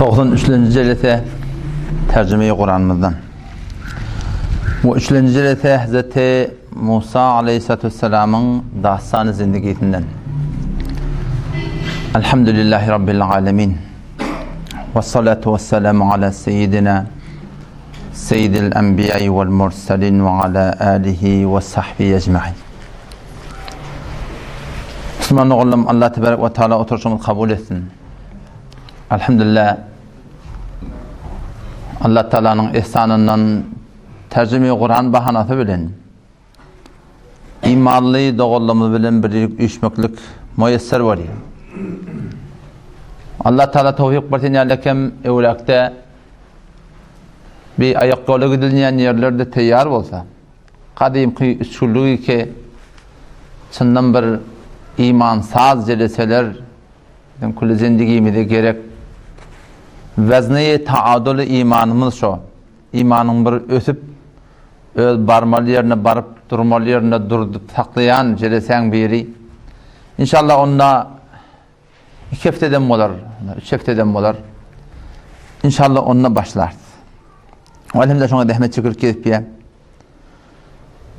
93. cilete tercüme-i Kur'an'ımızdan. Bu 3. cilete Hz. Musa Aleyhisselatü Vesselam'ın dahsan-ı zindagisinden. Elhamdülillahi Rabbil alemin. Vessalatu vesselamu ala seyyidina seyyidil enbiyayı vel mursalin ve ala alihi ve sahbihi ecma'in. Müslüman oğlum, Allah Tebarek ve Teala oturuşumuzu kabul etsin. Elhamdülillah, Allah Teala'nın ihsanından tercüme-i Kur'an bahanatı bilen imanlı doğruluğumuz bilen birlik üçmüklük müyesser var ya. Allah Teala tevfik versin yalekem evlakta bir ayak yolu gidilmeyen yerlerde teyyar olsa kadimki usulü ki çından bir imansaz celeseler kulli zindagimizde gerek vezni taadülü imanımız şu. İmanın bir ösüp barmalı yerine barıp durmalı yerine durdup saklayan celesen biri. İnşallah onunla 2 hafteden olar, 3 hafteden olar. İnşallah onunla başlar. Elhamdülillah şuna rahmet şükür ketip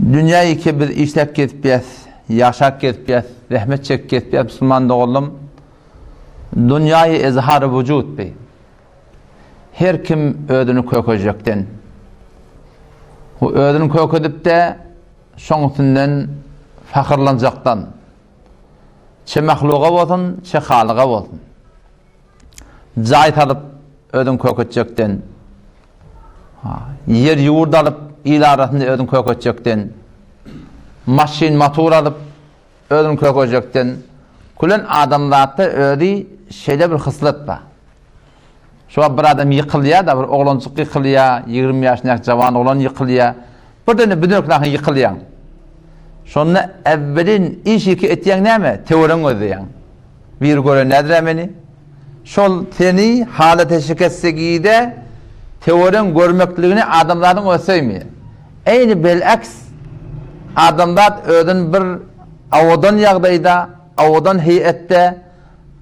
dünyayı ki bir işlep ketip yaşak ketip rahmet çek ketip Müslüman oğlum dünyayı ezhar vücut bey. Her kim ödünü kököjekten o ödünü köködüp de şoňsundan fakirlanjaktan çe mahluga bolsun çe halyga bolsun jaý talyp ödün kököjekten yer ýurt alyp il arasynda ödün kököjekten maşin motor alyp ödün kököjekten kulen adamlarda ödi şeýle bir hyslat bar. Şu bir adam yıkılıyor da bir oğlancık yıkılıyor, 20 yaşındaki cavan oğlan yıkılıyor. Bir tane büdürklerden yıkılıyor. Sonra evvelin işi ki etiyen ne mi? Teoren ödeyen. Bir göre nedir emeni? Şol teni halete şikestliğinde teoren görmekliğini adamlardan öseymiyor. Aynı belaks adamlar ödün bir avadan yağdayda, avadan heyette,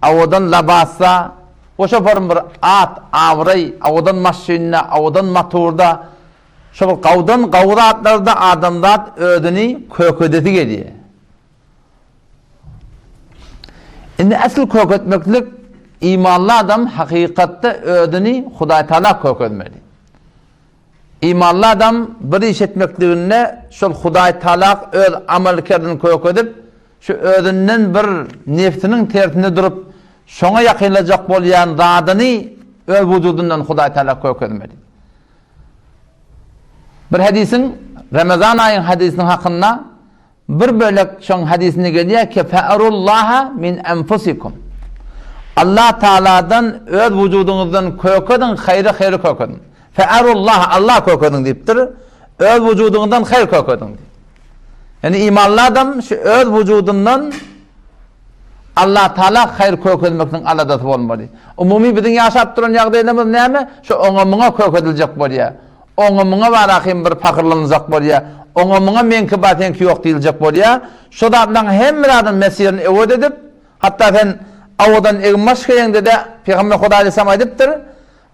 avadan labasa, o şoförün bir at, avray, avadan maşinine, avadan motorda, şu qavdan qavda atlarda adamlar ödünü köködeti geliyor. Şimdi asıl kökötmeklik imanlı adam hakikatte ödünü Huday Teala köködmeli. İmanlı adam bir iş etmekliğine şu Huday Teala öz amelkerdini köködüp şu ödünden bir neftinin tertinde durup şoňa ýakynlajak bolýan zadyny öz wujudundan Hudaý Teala köködmeli. Bir hadisin Ramazan aýynyň hadisiniň hakynda bir bölek şoň hadisine gelýär ki fa'rullaha min enfusikum. Allah Teala'dan öz wujuduňyzdan köködün, haýry köködün. Fa'rullaha Allah köködün diýipdir. Öz wujuduňdan haýr köködün. Yani imanlı adam şu öz wujudundan Allah Teala hayır köködmekden aladatı olmalı. Umumi bizim yaşap duran ýagdaýlarymyz näme? Şu oňa-muňa köködiljek bolýar. Oňa-muňa barahim bir fakirlanjak bolýar. Oňa-muňa menkibaten ýok diýiljek bolýar. Şu daddan hemmerden mesirini ewed edip, hatta sen awadan egmaşkeýende de Peygamber Hudaý aleyhissalam aýdypdyr.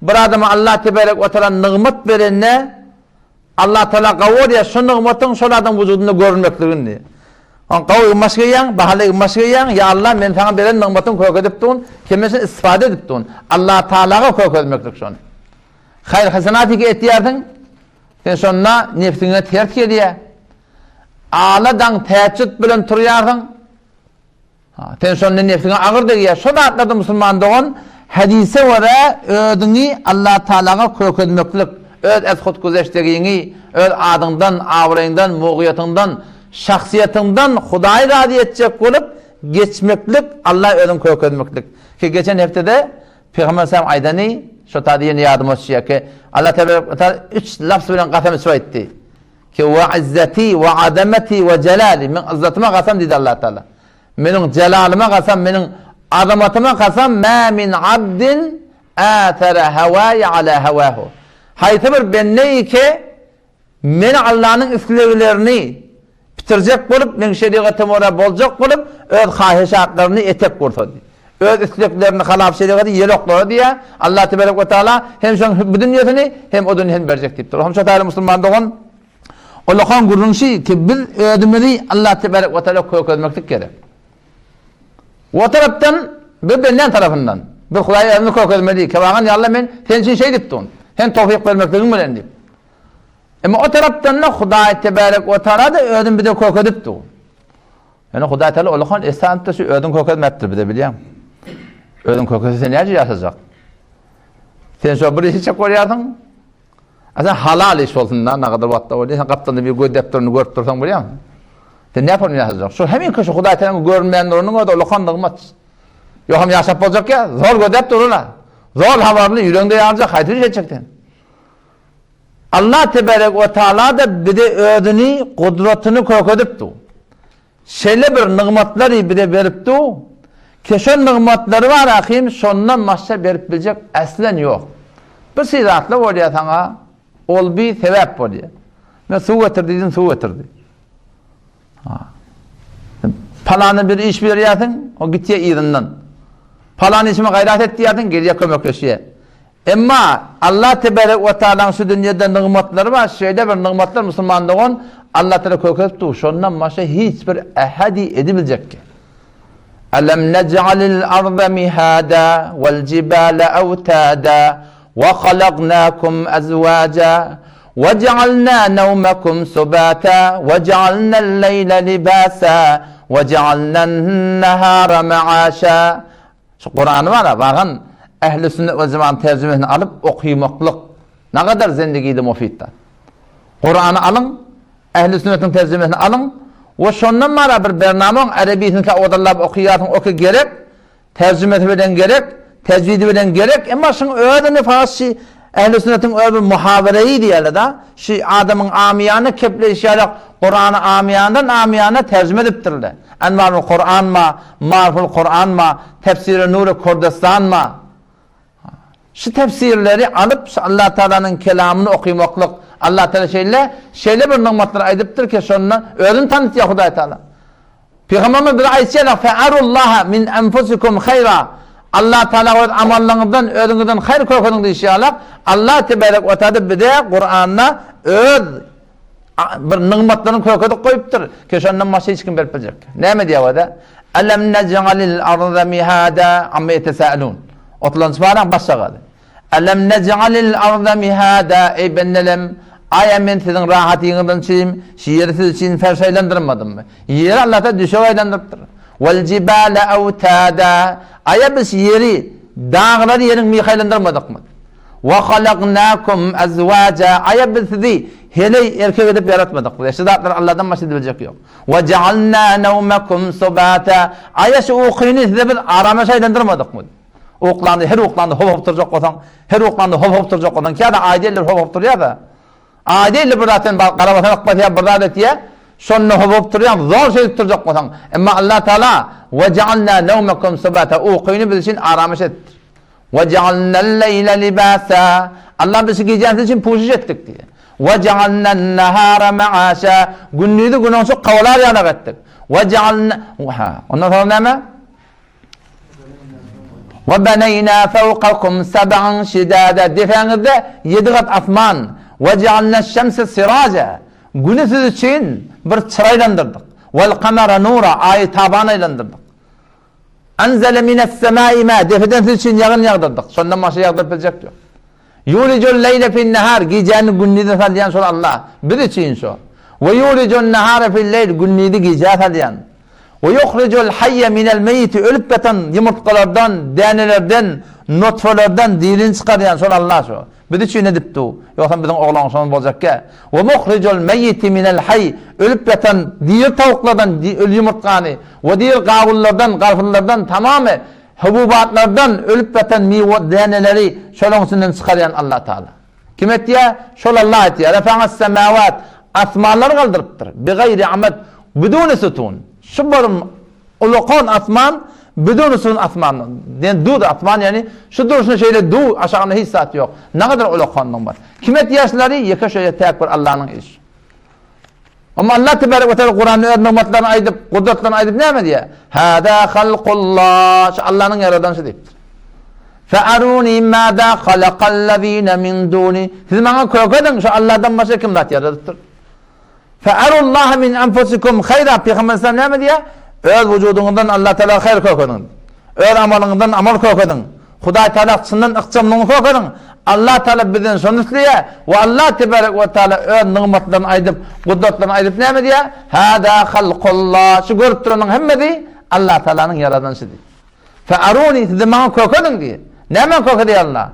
Bir adama Allah Tebarek ve Teala nygmat berenne Allah Teala gawurýar şu nygmatyň şol adam wujudunda görünmekligini. Qawy maşgeýän, bahaly maşgeýän, ya Allah men sana beren nygmatyň köködipdin, kemesin istifade edipdin. Allah Teala'ga köködmeklik şonu. Haýr hasanatyky etýärdiň, sen şonna nefsine tert gelýär. Aladan täçüt bilen turýardyň. Sen şonna nefsine agyr diýär. Şonu atladı musulman dogan hadise wara ödüni Allah Teala'ga köködmeklik, öz ezhut güzeşdigiňi, öz adyňdan, awraýyndan, mugyýatyndan, şahsiyetinden Hudaý razı etjek bolup geçmeklik Allah özüň köködmeklik. Ki geçen haftada Peygamber sallallahu aleyhi ve sellem aýdany şu taýyny ýadyma düşýär ki Allah Teala 3 lafz bilen gasam etdi. Ki ve izzeti ve azameti ve celali min izzatyma gasam diýdi Allah Teala. Meniň jalalyma gasam, meniň azamatyma gasam ma min abdin atara hawayi ala hawahu. Haýty bir benne ki men Allah'ın isleglerini bitirjek bolup, men şeriatyma ora boljak bolup, öz haýyşatlaryny etek gurtady. öz isteklerini halap şeyleri yelokları diye Allah Tebarek ve Teala hem şu bu dünyasını hem o dünyasını verecek deyiptir. Hem şöyle Müslüman doğan Allah'ın gurrunşi ki biz ödümleri Allah Tebarek ve Teala koymak gerek. O taraftan birbirinden tarafından bir Hudaýa emri koymak kevagan ya Allah men sen için şey diptin. Hem tawfik vermekligin bilen deyip. Ama o taraftan da Hudaýa Tebarek ve Teala da ödüm bir de koymak dipti. Yani Hudaýa Teala Allah'ın esanetde şu ödüm koymakdır bir de biliyorum. Ödüm koyması sen nerede yaşayacak? Sen şu bir işi çok koyarsın. Sen halal iş olsun da ne kadar vatta oluyor. Sen kaptanı bir göz defterini görüp dursan biliyor musun? Sen ne yapıyorsun yaşayacak? Şu hemen köşe Hudaýa Teala'nın görünmeyen nurunun o da Allah'ın dağılmaz. Yok hem yaşap olacak ya. Zor göz defter ona. Zor havarlı yüreğinde yarayacak. Haytır edecekten. Allah Tebarek ve Teala da bir de ödünü, kudretini koyup şeyle bir nimetleri bir de veripti. Keşön nimetleri var akim, sonundan maşa verip bilecek aslen yok. Bir siratla oluyor sana, ol bir sebep oluyor. Ne su getirdiydin, su getirdi. Palanı bir iş veriyorsun, o gitiye iyilinden. Palanı işime gayret et diyorsun, geriye kömekleşiyor. Ama Allah Tebarek ve Teala'nın şu dünyada nimetleri var, şeyde bir nimetler Müslümanlığın Allah Teala köküptü. Sonundan maşa hiçbir ehadi edebilecek ki. Alam nec'alil arda mihada vel cibala awtada ve halaqnakum azwaja ve cealna nevmekum subata ve cealna'l leyla libasa ve cealna'l nahara ma'asha. Şu Kur'an var ya, bakın Ehl-i Sünnet ve Cemaat tercümesini alıp okuymaklık ne kadar zindagide mufiddir. Kur'an'ı alın, Ehl-i Sünnet'in tercümesini alın ve şondan mara bir bernamon Arabisini ka odallab okuyatın oku gerek, tercümesi bilen gerek, tecvidi bilen gerek ama şun öğreni Farsi Ehl-i Sünnet'in öyle muhabereyi diyeler da şu adamın amiyanı keple işaret Kur'an'ı amiyandan amiyana tercüme ediptirler. Envarul Kur'an ma, Marful Kur'an ma, Tefsir-i Nur-i Kurdistan ma. Şu tefsirleri alıp Allah Teala'nın kelamını okuymaklık Allah Teala şeyle bir nimetler aydıptır ki sonuna özünü tanıtıyor Hudaýa Teala. Peygamberimiz bir ayetçiyle fe'arullaha min enfusikum hayra. Allah Teala amallarınızdan özünüzden hayır korkunuz inşallah. Allah Tebarek ve Teala bir de Kur'an'da öz bir nimetlerini koyuptur ki sonundan başka hiç kim verip bilecek. Ne mi diyor o da? Alam nec'alil arda mihada amma yetesâelûn. Otlanış var başladı. Alam nec'alil arda mihada ey bennelim ayamen sizin rahatınızdan için şiiri siz için fersaylandırmadım mı? Yeri Allah'ta düşüveylandırıptır. Vel cibale avtada aya biz yeri dağları yerin mihaylandırmadık mı? Ve halaqnakum azvaca aya biz sizi hele erkek edip yaratmadık mı? Şidatlar Allah'tan başka edilecek yok. Ve cealna nevmekum subata aya şu uykunu size bir arama şeylandırmadık mı? Oklandı, her oklandı hop duracak olsan, her oklandı hop duracak olsan ki da aileler hop duruyor da. Aileler buradan karabatan akbatiye burada diye sonra hop duruyor, zor şey duracak olsan. Ama Allah Teala ve cealna nevmekum subata uykunu biz için aramış ettir. Ve cealna'l leyla libasa Allah bizi geceniz için puşuş ettik diye. Ve cealna'l nahara ma'asha gündüzü günün şu kavlar yanak ettik. Ve cealna ondan sonra ne? وَبَنَيْنَا فَوْقَكُمْ سَبْعًا شِدَادًا defenizde 7 kat asman وَجَعَلْنَا الشَّمْسَ سِرَاجًا günü siz için bir çıraylandırdık وَالْقَمَرَ نُورًا ayı tabanaylandırdık أَنْزَلَ مِنَ السَّمَاءِ مَا defeden siz için yağın yağdırdık sondan başka yağdırıp bilecek diyor يُولِجُ اللَّيْلَ فِي النَّهَارِ gecenin günlüğünü sağlayan sonra Allah bir için şu وَيُولِجُ النَّهَارَ فِي اللَّيْلِ günlüğünü geceye sağlayan وَيُخْرِجُ الْحَيَّ مِنَ الْمَيِّتِ ölüp beten yumurtkalardan, denelerden, nutfelerden dilini çıkaryan sonra Allah şu. Bir de çiğ ne dipti o? Yoksa bizim oğlan sonra olacak ki. وَمُخْرِجُ الْمَيِّتِ مِنَ الْحَيِّ ölüp beten diğer tavuklardan, ölü yumurtkanı ve diğer kavullardan, karfıllardan tamamı hububatlardan ölüp beten deneleri şolun içinden çıkaryan Allah Teala. Kim etti ya? Şol Allah etti ya. رَفَعَ السَّمَاوَاتِ asmanları kaldırıptır. بِغَيْرِ عَمَدْ بدون sütun. Şu barım ulukan asman bidon asman. Yani du asman yani şu duruşun şeyle du aşağında hiç saat yok. Ne kadar ulukandan var. Kime ihtiyaçları yaka şöyle tek bir Allah'ın iş. Ama Allah tebarek ve teala Kur'an'ın nimetlerini aydıp, kudretlerini aydıp ne mi diye? Hâdâ halkullah. Şu Allah'ın yaradanışı deyiptir. Fe'arûni mâdâ halakallezîne min dûni. Siz bana kökedin, şu Allah'dan başka kim zat yaradıktır? Fe'arullaha min enfusikum hayra. Peygamber sallallahu ne mi diye? Öz vücudundan Allah Teala hayır kökedin. Öz amalınızdan amal kökedin. Hudaý Teala çyndan ykjamlygyny kökedin. Allah Teala bizden şonu isleýär. Ve Allah tebarek ve teala öz nimetlerini aydyp, kudretlerini aydyp näme diýär? Hada halqullah. Şu görüp duranyň hemmesi Allah Teala'nın yaradançydy. Fe'aruni zema kökedin diýär. Näme kökedi Allah?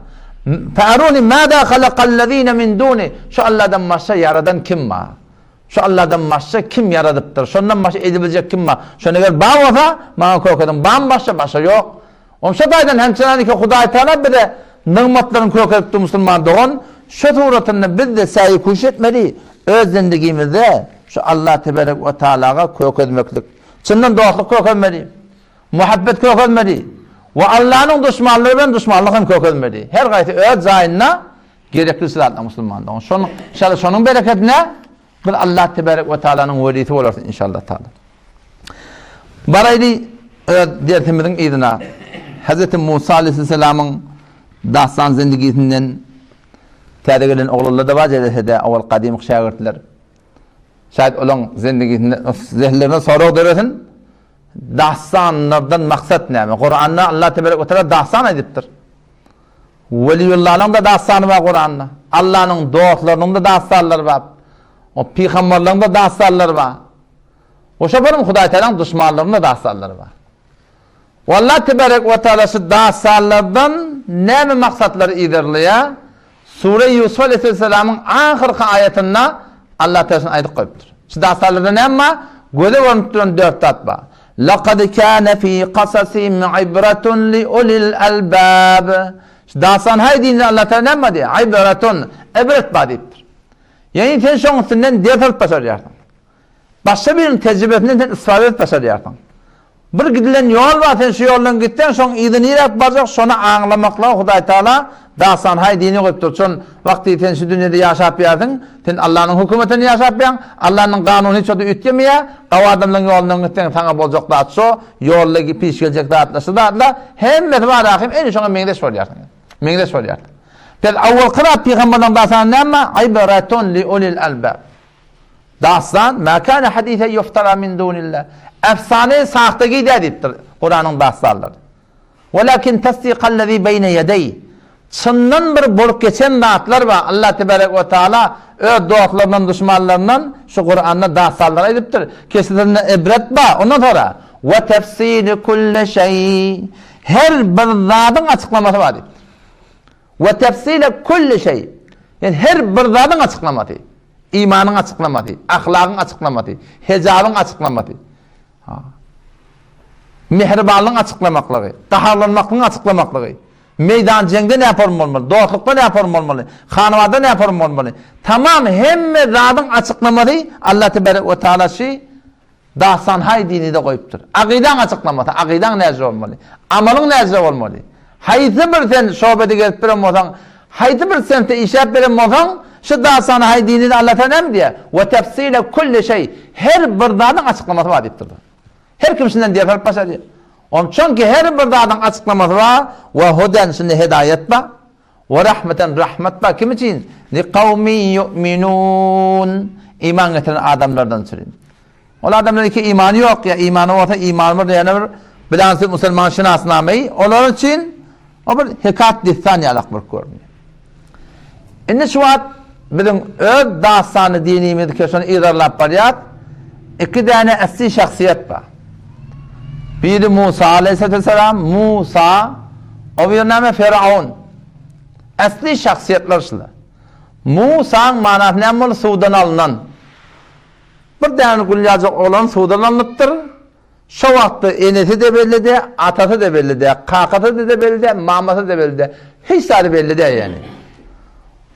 Fe'aruni mâdâ halaqallezîne min dûni. Şu Allah'dan başka yaradan kim var? Şu Allah'dan başka kim yaradıptır? Şondan başka edibilecek kim var? Şonu eger bar bolsa, maňa kökedin. Başka yok. Onşa daýdan hemçinani ki Hudaý Teala bize nimetlerini kökedipdi musulman doğan. Şu suratını biz de saýy kuş etmeli. Öz zindigimizde şu Allah tebarek ve Teala'ga kökedmeklik. Çyndan dostluk kökedmeli. Muhabbet kökedmeli. Ve Allah'ın düşmanlığı bilen düşmanlyk hem kökedmeli. Her gaýty öz zaýyna gerekli sıratda musulman doğan. Şonun bereketine bir Allah tebarek ve Teala'nın welisi bolarsyň inşallah taala. Barayli dertimizin ýerine Hazreti Musa aleyhisselam'ın dastan zindagisinden täze ogullar da wajyda awal qadim şagirtler. Şaýat olaň zindagisinde zehirlerine soraw beresin. Dastanlardan maksat näme? Kur'an'da Allah tebarek ve teala dastan edipdir. Weliyullah'ın da dastanı var Kur'an'da. Allah'ın dostlarynyň da dastanlary var. O peygamberleriň da dastanlary var. O şabarym Hudaý Teala'nın düşmanlarynyň da dastanlary var. Allah tebarek ve teala şu dastanlardan näme maksatlar iderliýär? Sure Yusuf aleyhisselam'ın ahirki ayetinde Allah Teala aýdyp goýupdyr. Şu dastanlardan näme? Göze görünüp duran 4 tat bar. Laqad kana fi qasasihim ibratun li ulil albab. Şu dastan haýdynda Allah Teala näme diýär? Ibratun, ibret bar diýipdir. Yani sen şoň üstünden derhal başarýarsyň. Başga bir tejribesinden sen istifade başarýarsyň. Bir gidilen yol var, sen şu yoldan gitsen, şoň ýygynyrak barjak, şonu aňlamakla Hudaý Teala dasan haýdyny goýupdyr. Şon wagty sen şu dünýede ýaşap ýaryň, sen Allah'ın hükümetini ýaşap ýaryň, Allah'ın kanuny hiç ütdemýär, aw adamlaryň ýolundan gitsen, taňa boljak dat şo, ýoldagy piş geljek datlaşy datla, hemme var ahim, eni şoňa meňdeş bolýarsyň. Meňdeş bolýarsyň. Tel awwal qira peygamberden dasan näme? Ibratun li ulil albab. Dasan ma kana haditha yuftara min dunillah. Efsane sahtagi dedipdir Kur'an'ın dastanları. Walakin tasdiqallazi beyne yedey. Çyndan bir bolup geçen zatlar var. Allah tebarek ve teala öz dostlarından, düşmanlarından şu Kur'an'da dastanlar edipdir. Kesinlikle ibret ba. Ondan sonra ve tefsir kulli şey. Her bir zatın açıklaması var. Ve tefsir kulli şey. Yani her bir zatın açıklaması. İmanın açıklaması, ahlakın açıklaması, hecabın açıklaması. Mehribanlygyny açıklamaklygy, taharlanmaklaryň açıklamaklygy, meydan jengde ne ýaparym bolmaly, dostlukda ne ýaparym bolmaly, hanawada ne ýaparym bolmaly. Tamam hemme zadyň açıklamasy Allah tebarek ve teala şi dastan haýdynida goýupdyr. Aqidaň açıklamasy, aqidaň näze bolmaly, amalyň näze bolmaly. Haýsy bir sen şöbede gelip bilen bolsaň, haýsy bir sen işap bilen bolsaň, şu dastan haýdynida Allah teala näme diýär? Ve tefsile kulli şey. Her bir zadyň açıklamasy bar diýipdir. Her kimsinden diýer başarýar. Onçunki her bir zadyň açıklamasy bar we hudan şunda hidayet bar we rahmeten rahmet bar kim için? Li qawmin yu'minun. İman getiren adamlardan söýün. Ol adamlar ki imany ýok ya imany bolsa imany bir ýene bir bilensiz musulman şinasnamy olar için o bir hikat distan ýalak bir görnýär. Indi şu wagt bizim öz dastany dinimizni köşeni ilerlap barýar. İki tane asli şahsiyet bar. Biri Musa aleyhisselam, Musa, o bir näme Firavun. Asli şahsiyetler şular. Musa'nın manasy näme? Suwdan alynan. Bir däne gulýajak olan suwdan alınıpdyr. Şo wagtda enesi de bellidi, atasy da bellidi, kakasy da bellidi, mamasy da bellidi. Hiç sady bellidi yani.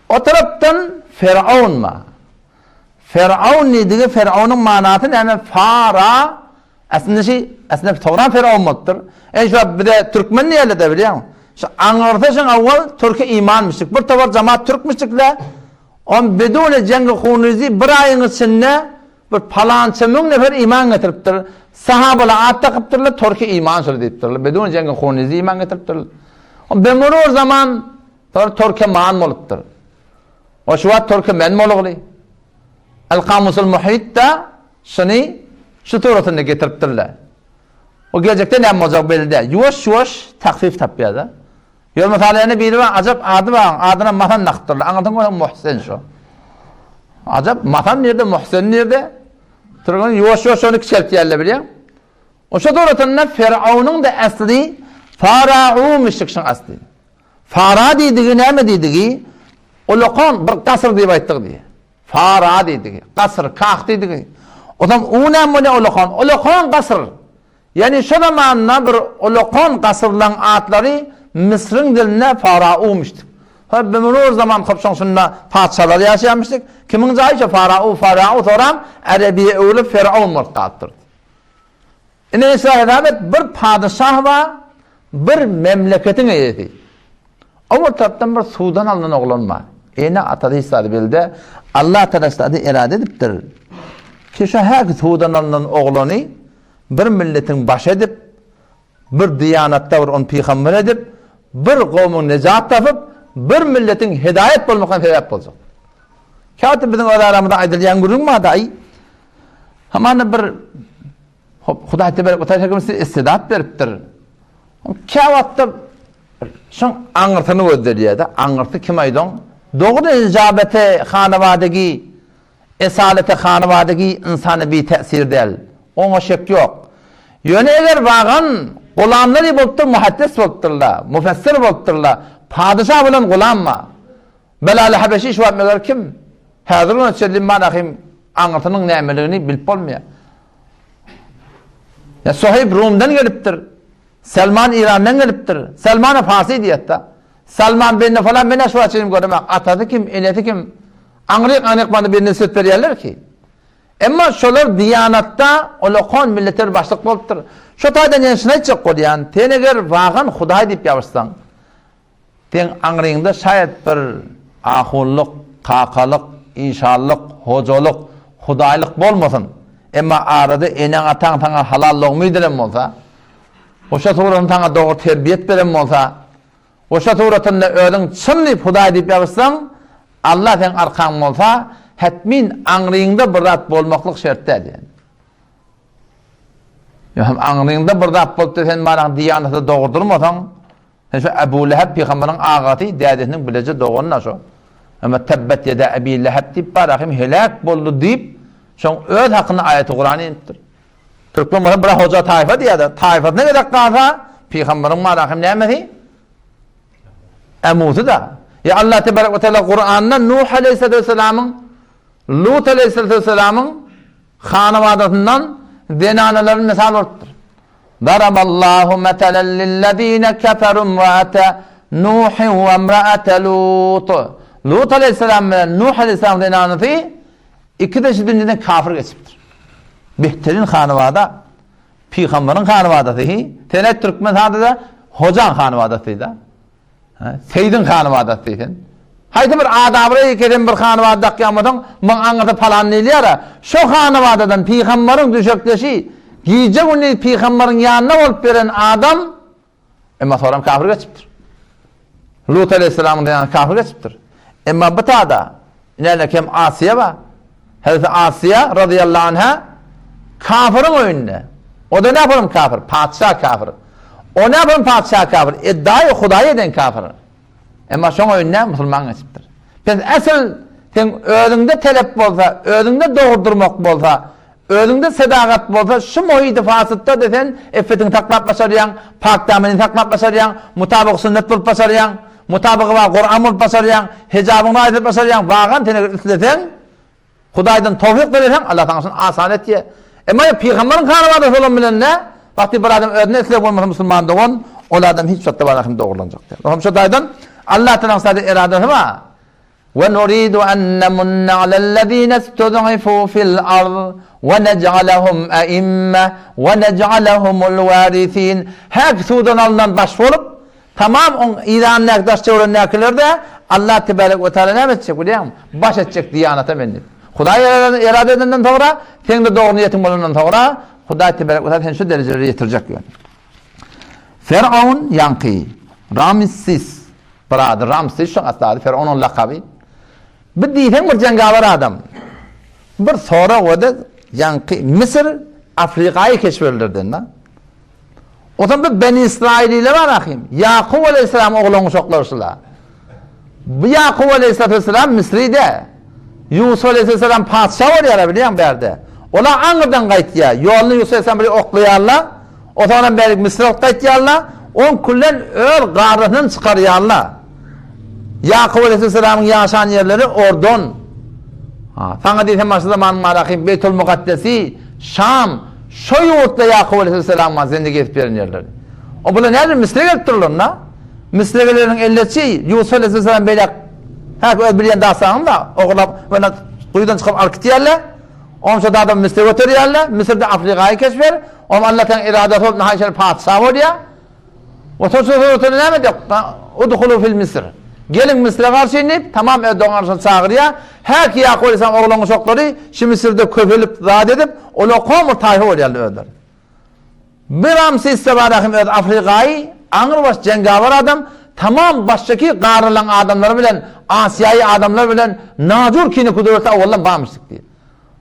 O tarapdan Firavun ma. Firavun nidigi Firavunun manasy näme? Fara. Aslında Tawran Firavun bolupdyr. Şu bir de Türkmen ýerle de bilýär. Şu aňarsaşyň awal Türkiýe imanmyşyk. Bir tawar jamaat Türkmüşikler. On bedune cengi hunuzi bir aýyň içinde bir falança mün nefer iman getiripdir. Sahabalar atta kıptırlar, Türkiye iman söyle deyipdirler. Bedun cengi khonizi iman getiripdirler. Ben bunu o zaman Türkiye man bolupdir. O şu wagt Türkiye men bolugly. El-Kamusul Muhit da şunu şu turatını getiripdirler. O gelecekte ne olacak belli değil. Yuvaş takfif tapyada. Yol meselelerini biri var, acaba adı var, adına matan nakıttırlar. Anladın mı? Muhsen şu. Acaba matan nerede, Muhsen nerede? Tırgın yuvaş onu kişeltiyerle biliyor. O şu turatında Firavun'un da asli Fara'u müşrikşin asli. Fara dediği ne mi dediği? Uluqon bir kasır diye bayttık diye. Fara dediği, kasır, kah dediği. O zaman o ne mi ne uluqon? Uluqon kasır. Yani şu zamanla bir uluqon kasırlan atları Mısır'ın diline Fara'u'muştuk. Ben o zaman kapşonsunda padişahlar yaşamıştık. Kimin cahişe Fara'u soram Arabiye olup Firavun murtattır. İne İsrail'de bir padişah var, bir memleketin eyeti. O murtattan bir Sudan alınan oğlan var. Ene atadı hissadi bildi. Allah tarafı irade ediptir. Ki şu her Sudan alınan oğlanı bir milletin baş edip, bir diyanatta bir on peygamber edip, bir kavmin necat tapıp, bir milletin hidayet bulmaktan sebep olacak. Kâtib bizim aramızda aydılyan gurun mu adayı? Hemen bir Huda tebarek ve teala istidat veriptir. Kâvatta şun anırtını öldürüyor da, anırtı kim aydın? Doğru icabete hanevadagi, esalete hanevadagi insanı bir tesir değil. Ona şek yok. Yöne eğer bağın gulamları boluptur, muhaddis bolupturlar, müfessir bolupturlar, padişah bilen gulam mı? Belal-i Habeşi şu atmıyorlar kim? Hazırın ölçerliğin manahim anırtının nemelerini bilip olmuyor. Ya Suheyb Rum'dan geliptir. Selman İran'dan geliptir. Selman'a Farsi diyetti. Selman benimle falan ben şu açayım görmek. Atadı kim, eleti kim? Anrik bana birine süt verirler ki. Ama şolar diyanatta uluqon milletler başlık boluptur. Şu taydan yaşına çık koyan. Ten eğer vağın Huday deyip yapırsan. Ten anriğinde şayet bir ahullık, kakalık, inşallık, hocalık, hudaylık bolmasın. Ama arada enen atan tana halallıq müydürem olsa, oşa tuğranın tana doğru terbiyet verem olsa, oşa tuğratında ödün çınlayıp Huday deyip yapırsan, Allah sen arkan olsa, hetmin anriğinde bir rat bolmaklık şerttedir. Yani anriğinde bir rat bolup sen bana diyaneti doğurdurmasan, sen şu Ebu Leheb Peygamberin ağatı dedesinin bilece doğunna şu. Ama tebbet yede Ebi Leheb deyip barakim helak boldu deyip, şun öz hakkında ayeti Kur'an'ı indir. Türkmen bana bir hoca taifa diyordu. Taifa ne kadar kalsa Peygamberin marakim ne emedi? Emutu da. Ya Allah Tebarek ve Teala Kur'an'da Nuh Aleyhisselatü Vesselam'ın, Lut Aleyhisselatü Vesselam'ın hanevadasından denanelerin misal ortadır. Daraballahu metelen lillezine keferu imraate Nuhin ve imraate Lut. Lut Aleyhisselam ve Nuh Aleyhisselam denaneti İki de dünyadan kafir geçiptir. Behterin hanevada, Peygamberin hanevadası, tenet Türkmen hadede hocan hanevadasıydı. Seydin hanevadasıydı. Haydi bir adabı gelen bir hanevada kıyamadan, man anlatı falan neyliyara, şu hanevadadan Peygamberin düşökleşi, giyecek onu Peygamberin yanına olup veren adam, ama sonra kafir geçiptir. Lut Aleyhisselam'ın yanına kafir geçiptir. Ama bu tada, ileride kem Asiye var, Hazreti Asiye radıyallahu anha kafirin oyununa. O da ne yapalım kafir? Padişah kafir. O ne yapalım padişah kafir? İddiayı Hudayı eden kafir. Ama şu oyununa Müslüman geçiptir. Biz asıl sen özünde talep olsa, özünde doğurdurmak olsa, özünde sadakat olsa, şu muhit-i fasıtta desen, iffetini taklap başarayan, pak damini taklap başarayan, mutabık sünnet bulup başarayan, mutabık var Kur'an bulup başarayan, hicabını ayet başarayan, bağın tenekir üstülesen, Hudaydan tevfik verirsen Allah tanısın asanet diye. Ama Peygamberin hanevadası olan bilen ne? Vakti bir adam ödüne İslam olmasa Müslüman doğun, o adam hiç şartta var doğrulanacak. O şartaydan Allah tanısın iradesi var. Ve nuridu en nemunne alellezine istud'ifu fil ard ve nec'alehum e'imme ve nec'alehumul varithin. Her sudan alınan başvolup tamam on İran'ın yakdaşçı olan nekilerde Allah Tebarek ve Teala ne edecek biliyor musun? Baş edecek diyanete menni. Hudaý irade edenden togra, sen de doğru niyetin bolandan togra, Hudaý tebarek we taala sen şu derejelere ýetirjek ýöne. Firavun yanqi, Ramses, brad Ramses şu aslady Firavunun lakaby. Bir diýen bir jangabar adam. Bir sonra wada yanqi Misr, Afrikaýy keşfedilirden da. Odan bir Beni İsraililer var ahim. Yaqub aleyhisselam oğlunu şoklarışılar. Bu Yaqub aleyhisselam Misri'de. Yusuf aleyhisselam padşah var ya biliyan berde. Ola anırdan qaytya. Yolunu Yusuf aleyhisselam biri oklayarlar. Odan beri Misr'e qaytyarlar. On kullen öl qarrının çıkarıyarlar. Yaqub aleyhisselamın yaşayan yerleri Ordon. Sana deysen başta zamanın marahim Beytül Mukaddesi, Şam, şu yurtta Yaqub aleyhisselam'a zindagi etip veren yerleri. O bula nedir? Misre gelip durulun da. Misre gelirin elletçi, Yusuf aleyhisselam beylek, her bir yanda asağın da, oğulap, böyle kuyudan çıkıp alıp gitiyerler. Onca da adam Misre götürüyorlar. Misir'de Afrika'yı keşfer. Onun Allah'tan iradesi olup nahayşer padişah var ya. O torçu ne mi diyor? Udhulu fil Misr. Gelin Misir'e karşı inip, tamam Erdoğan arasını çağırıyor. Her ki Yaqub aleyhisselam oğlunu şokları, şimdi Misir'de köpelip, zat edip, o lokomur tayfı oluyorlar öder. Bir Ramses Sebarahim öder Afrika'yı, Angırbaş cengavar adam, tamam baştaki qarılan adamlar bilen, Asiyayı adamlar bilen, nacur kini kudurata oğlan bağmıştık diye.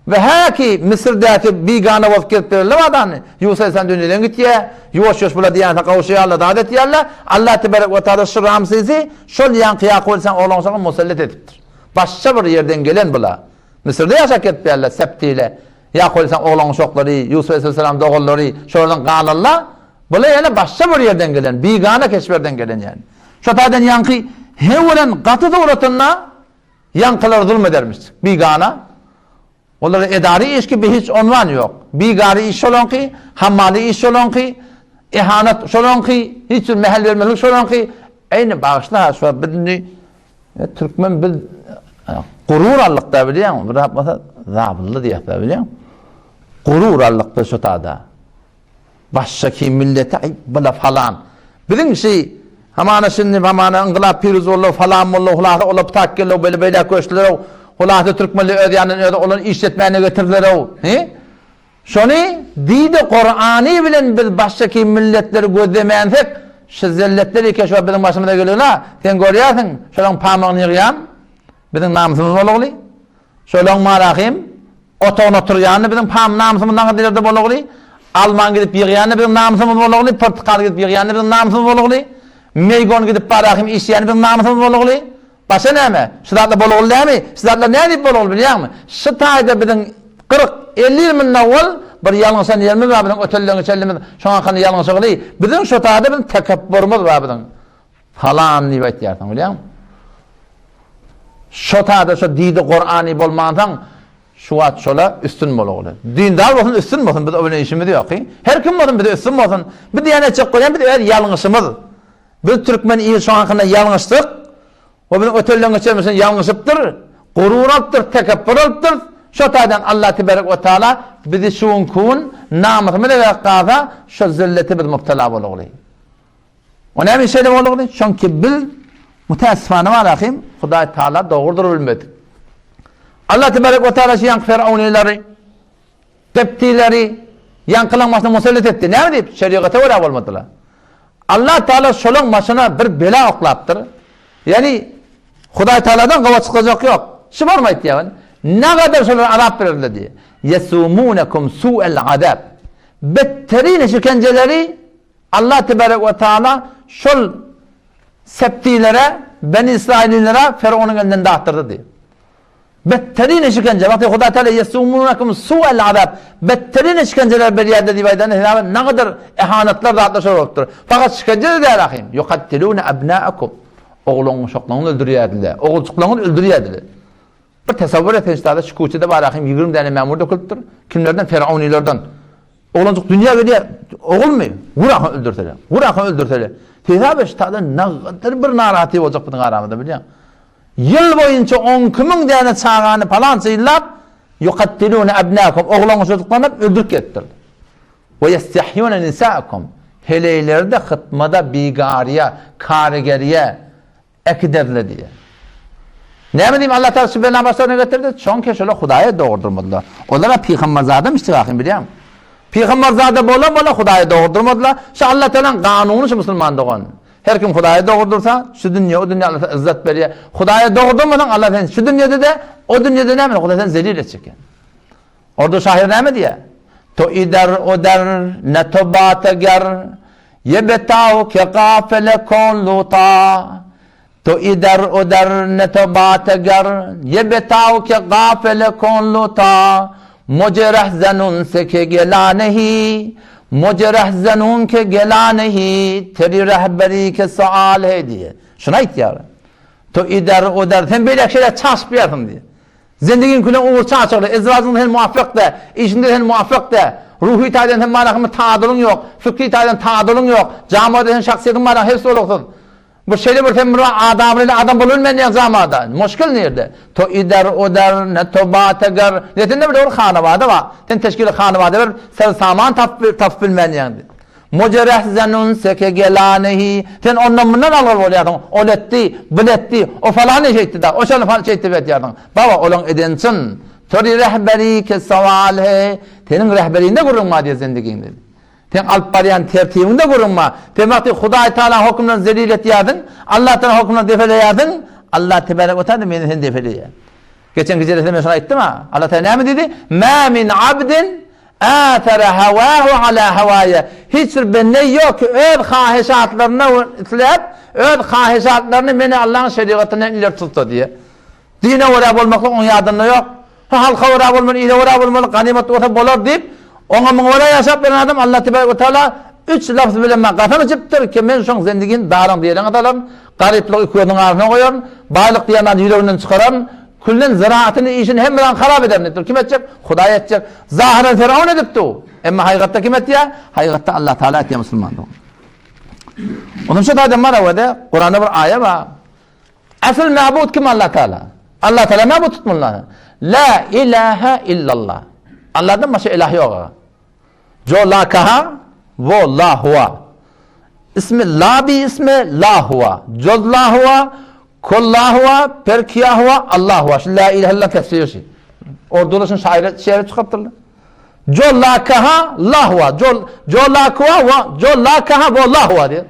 Ve her ki Mısır'daki bigane vakit ettirirler adamı. Yusuf aleyhisselam dünyadan gidiyor, yoş bula diyanete kavuşuyorlar, davet ediyorlar. Allah tebarek ve teala şu Ramses'i, şol yankı Yaqub aleyhisselam oğlan şokla musallat ediptir. Başka bir yerden gelen bula. Mısır'da yaşak ettirirler septiyle. Yaqub aleyhisselam oğlan şokları, Yusuf aleyhisselam doğulları, şuradan qalarlar. Bula yani başka bir yerden gelen, bigane keşferden gelen yani. Şu tadan yankı, hevlen katı doğratınla, yankılar zulmedermiş, bigane. Onları edari iş gibi hiç onvan yok. Bigari iş olan ki, hammali iş olan ki, ihanet olan ki, hiç mehel vermelik olan ki, aynı bağışla şu bedeni Türkmen bir gurur allıkta biliyor musun? Bir rapmasa zabıllı diye biliyor musun? Gurur allıkta şu tada. Baştaki millete bula falan. Bizim şey, hamana şimdi hamana ıngılap piruz olur falan olur, hulahı olup takkel böyle böyle köşkler olur. Hulahı Türkmenli ödyanın öde olan işletmeyene götürdüler o. Şunu didi Kur'an'ı bilen biz baştaki milletleri gözlemeyensek şu zelletleri keşfe bizim başımıza geliyorlar. Sen görüyorsun, şöyle parmağını yığıyan bizim namusumuz olur. Şöyle marahim, otağına oturuyanı bizim namusumuzdan kadar olur. Alman gidip yığıyanı bizim namusumuz olur. Portakal gidip yığıyanı bizim namusumuz olur. Meygon gidip parahim işleyanı bizim namusumuz olur. Başa ne mi? Şudatla bol ol mi? Şudatla ne deyip bol ol biliyor musun? Şu tayda bizim 40-50 min navval bir yalnızsan yerimiz var bizim ötelliğini çellimiz. Şu an kanı yalnız oğlu değil. Bizim şu tayda bizim tekebburumuz var bizim. Falan diye etiyarsan biliyor musun? Şu tayda şu didi Kur'an'ı bolmansan şu at şola üstün bol oğlu. Dindar olsun üstün olsun. Biz öyle işimiz yok. Her kim olsun bir de üstün olsun. Bir de yani çok koyan bir de yalnızımız. Biz Türkmen iyi şu an kanı yalnızlık. O bizim ötellerin içerisinde yanlışıptır, gururattır, tekebbürattır. Şu taydan Allah tebarek ve teala bizi şuun kun, namusumuz ve kaza şu zilleti biz müptela olur. O ne bir şey olur? Çünkü bil müteessifane var ahim, Hudaý Teala doğrudur bilmedi. Allah tebarek ve teala şu yankı Firavunileri, teptileri, yankılanmasını musallat etti. Ne deyip? Şeriatı öyle olmadılar. Allah Teala şolun başına bir bela oklattır. Yani Hudaý Teala'dan qava çıkacak yok. Şımarmaydı yani. Ne kadar şöyle azap verirler diye. Yesumunekum su'el azab. Betterin işkenceleri Allah tebarek ve teala şol septilere, Beni İsraililere Firavun'un elinden dağıttırdı diye. Betterin işkence. Vakti Hudaý Teala yesumunekum su'el azab. Betterin işkenceler bir yerde divaydan ne kadar ihanetler dağıtmışlar oluptur. Fakat işkence de değil ahim. Yukattilune abnaakum. Oğlunu şoklarını öldürüyordular. Oğulçuklarını öldürüyordular. Bir tesavvur et işte Şikuçi'de var ahim 20 tane memur dökülüptür. Kimlerden? Firavunilerden. Oğulcuk dünya veriyor. Oğul mu? Vurakın öldürteler. Vurakın öldürteler. Tezabı işte ne kadar bir narahatı olacak bunun aramında biliyor musun? Yıl boyunca 10 kimin tane çağanı falan sayılar yukattilûne abnâkum. Oğlunu çocuklarını öldürük ettirdi. Ve yestehyûne nisâkum. Heleylerde hıtmada bigariye, karigeriye ekderle diye. Ne mi diyeyim Allah Teala şu bela başlarına getirdi? Çünkü şöyle Hudaya doğurdurmadılar. Onlara peygamberzade iştirakın biliyor musun? Peygamberzade bola Hudaya doğurdurmadılar. Şu Allah Teala'nın kanunu şu Müslüman doğan. Her kim Hudaya doğurdursa şu dünya o dünya Allah izzet veriyor. Hudaya doğurdurmadan Allah Teala şu dünyada da o dünyada ne mi? Hudaya zelil edecek. Orada şahir ne mi diye? To ider o der ne tobate ger ye betav ke gafele kon luta. To ider o der ne tobate ger ye betav ke gafele kon luta. Mujhe rahzanun se ke gela nahi mujhe rahzanun ke gela nahi teri rehberi ke sual hai diye. Şuna ihtiyar. To ider o der sen böyle şeyler çalışmıyorsun diye. Zindagin kulen uğur çağçalı, ezvazın hem muvaffak da, işinde hem muvaffak da, ruhi taydan hem manakımı taadılın yok, fikri taydan taadılın yok, camiada hem şahsiyetin manak hepsi oluksun. Bu şeyde bir hem adamıyla adam bulunmayan zamanda, muşkil nerede? To ider o der, ne toba teger, netinde bir hanavada var, ten teşkili hanavada var, sen saman taf bilmeyen. Mucereh zenun seke gelanehi, ten ondan bundan alır oluyordun, oletti, biletti, o falan şeytti da, o falan şeytti vetiyordun. Baba olan edensin, tori rehberi ke savalhe, tenin rehberinde kurulma diye zendigin dedi. Ten alpariyan tertibinde kurulma, ten vakti Huday Teala hükümden zelil etiyordun, Allah Teala hükümden defeleyordun, Allah tebarek otadı beni sen defeleye. Geçen gece de sana ettim ha, Allah Teala ne mi dedi? Ma min abdin آثر هواه على هوايه. Hiçbir bende yok öz hahişatlarına itlep, öz hahişatlarını beni Allah'ın şeriatından ileri tuttu diye. Dine uğrab olmakla onun yadında yok. Halka uğrab olmalı, ile uğrab olmalı, ganimet orta bolar deyip, ona mıngora yaşap bir adam Allah Teala 3 lafz bilen makatan açıptır ki men şoň zendigin darın diýen adalarım, gariplik ikiyodun arasına koyan, baylık diýenden yüreginden çıkaran, küllen ziraatını işini hem bilen harap eder. Kim edecek? Huday edecek. Zahiren Firavun edipdi o. Ama hakikatte kim etti ya? Hakikatte Allah Teala etti Müslümandı. Onun şu da var orada Kur'an'da bir ayet var. Asıl mabud kim Allah Teala? Allah Teala mabud tutmalılar. La ilahe illallah. Allah'tan başka ilah yok. Jo la kaha wo la huwa. İsmi la bi ismi la huwa. Jo la huwa Kullahu perkiyahu Allahu la ilahe illallah tefsiri. Ordulasın şairi çıkarttılar. Jollakaha lahwa jollakaha ve jollakaha ve lahwa diye.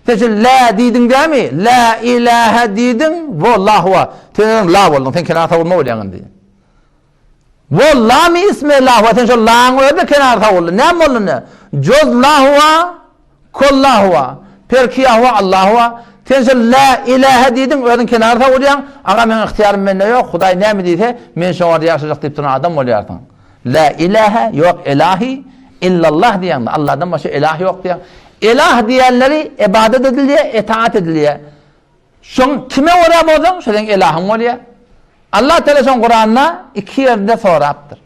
Sen la didin değil mi? La ilahe didin ve lahwa. Sen la oldun. Sen kenara tavulma olayan diye. Ve la mi ismi lahwa. Sen şu la'nı öyle kenara tavuldu. Ne oldu ne? Jollahwa kullahu perkiyahu Allahu. Sen la ilahe dedin, ödün kenarda oluyan, ağa men ihtiyarım bende yok, Huday ne mi deyse, men şoňa yaşayacak deyip duran adam oluyorsun. La ilahe yok ilahi illallah diyen, Allah'dan başka ilah yok diyen. İlah diyenleri ibadet ediliyor, itaat ediliyor. Şoň kime uğrab oldun? Şoň ilahın oluyor. Allah Teala şoň Kur'an'da 2 yerde soraptır.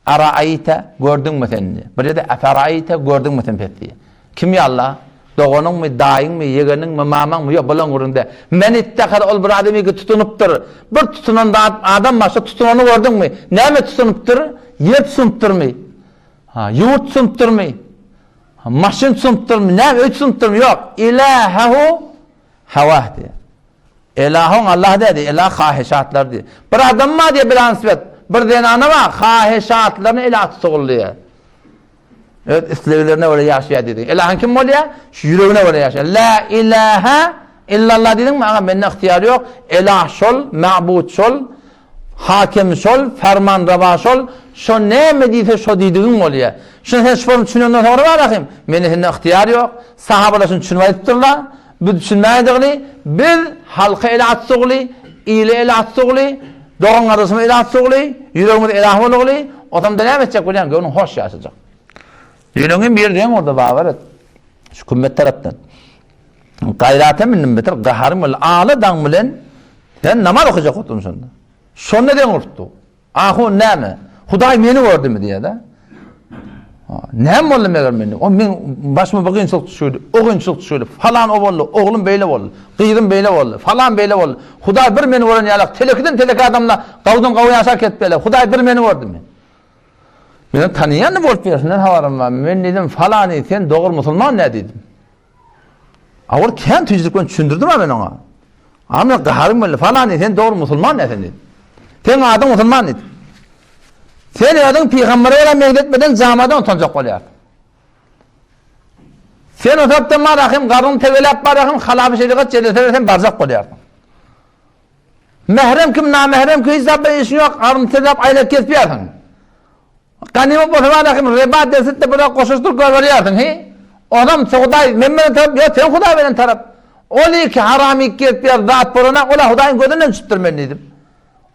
Ara'ayte gördün mü sen? Bir de afara'ayte gördün mü sen peki? Kim ya Allah? Doğanın mı, dayın mı, yeğenin mi, maman mı, yok bulan urunda. Men ittekad ol bir adamı tutunuptur. Bir tutunan da adam başta tutunanı gördün mü? Ne mi tutunuptur? Yer tutunuptur mu? Yurt tutunuptur mu? Maşin tutunuptur mu? Ne mi? Öç tutunuptur mu? Yok. İlahahu havah diye. İlahun Allah dedi. İlah hahişatlar diye. Bir adam mı diye bir ansibet. Bir denanı var. Hahişatlarını ilah tutuğulluyor. Evet, İslam'larına öyle yaşaya dedin. İlahın kim oluyor? Şu yüreğine öyle yaşaya. La ilahe illallah dedin mi? Ama benim ihtiyarı yok. İlah şol, ma'bud şol, hakim şol, ferman rava şol. Şu ne mi deyse şu dediğin oluyor. Şimdi sen şu formu düşünüyorsun sonra var bakayım. Benim ihtiyarı yok. Sahabalar şunu düşünmeyi tutturlar. Bu düşünmeyi tutturlar. Bir halka ilah tutturlar. İyile ilah tutturlar. Doğan arasında ilah tutturlar. Yüreğimde ilah olurlar. O zaman da ne edecek? Onun hoş yaşayacak. Yüreğin bir renk orada var. Şu kümmet taraftan. Gayrata minnim beter, gaharım ol, ağla dağmılen, sen namaz okuyacak otun sonunda. Son neden ortu? Ahu ne mi? Huday beni gördü mü diye de. Ne mi oldu meğer beni? O ben başıma bakayım çok düşürdü, oğun çok düşürdü, falan o oldu, oğlum beyle oldu, kıyırım beyle oldu, falan beyle oldu. Huday bir beni gören yalak, telekiden telek adamla, kavdun kavu yaşak et böyle, Huday bir beni gördü mü? Beni tanıyan ne bolup versin, ne havarım var? Ben dedim falan sen doğru Müslüman ne dedim? Ağır kendi tücrübükten düşündürdüm ha ben ona. Ama qaharım böyle falan sen doğru musulman nesin dedi. Sen adın musulman dedi. Sen adın peygamberi olan meğdetmeden zamadan utanacak oluyor. Sen otaptan marahim, qarın tevelap barahim, halabı şeydiğat çedirsen barzak oluyor. Mehrem kim, namehrem kim, hesabı işin yok, qarın tevelap aylet kesmiyorsun. Kanima boşamarahim, riba desitte burada koşuştur görüyorsun. Adam Huday, memnun taraf, ya sen Huday veren taraf. Oli ki harami kesmiyor, zat boruna, ola Huday'ın gözünden çıktırmeliydim.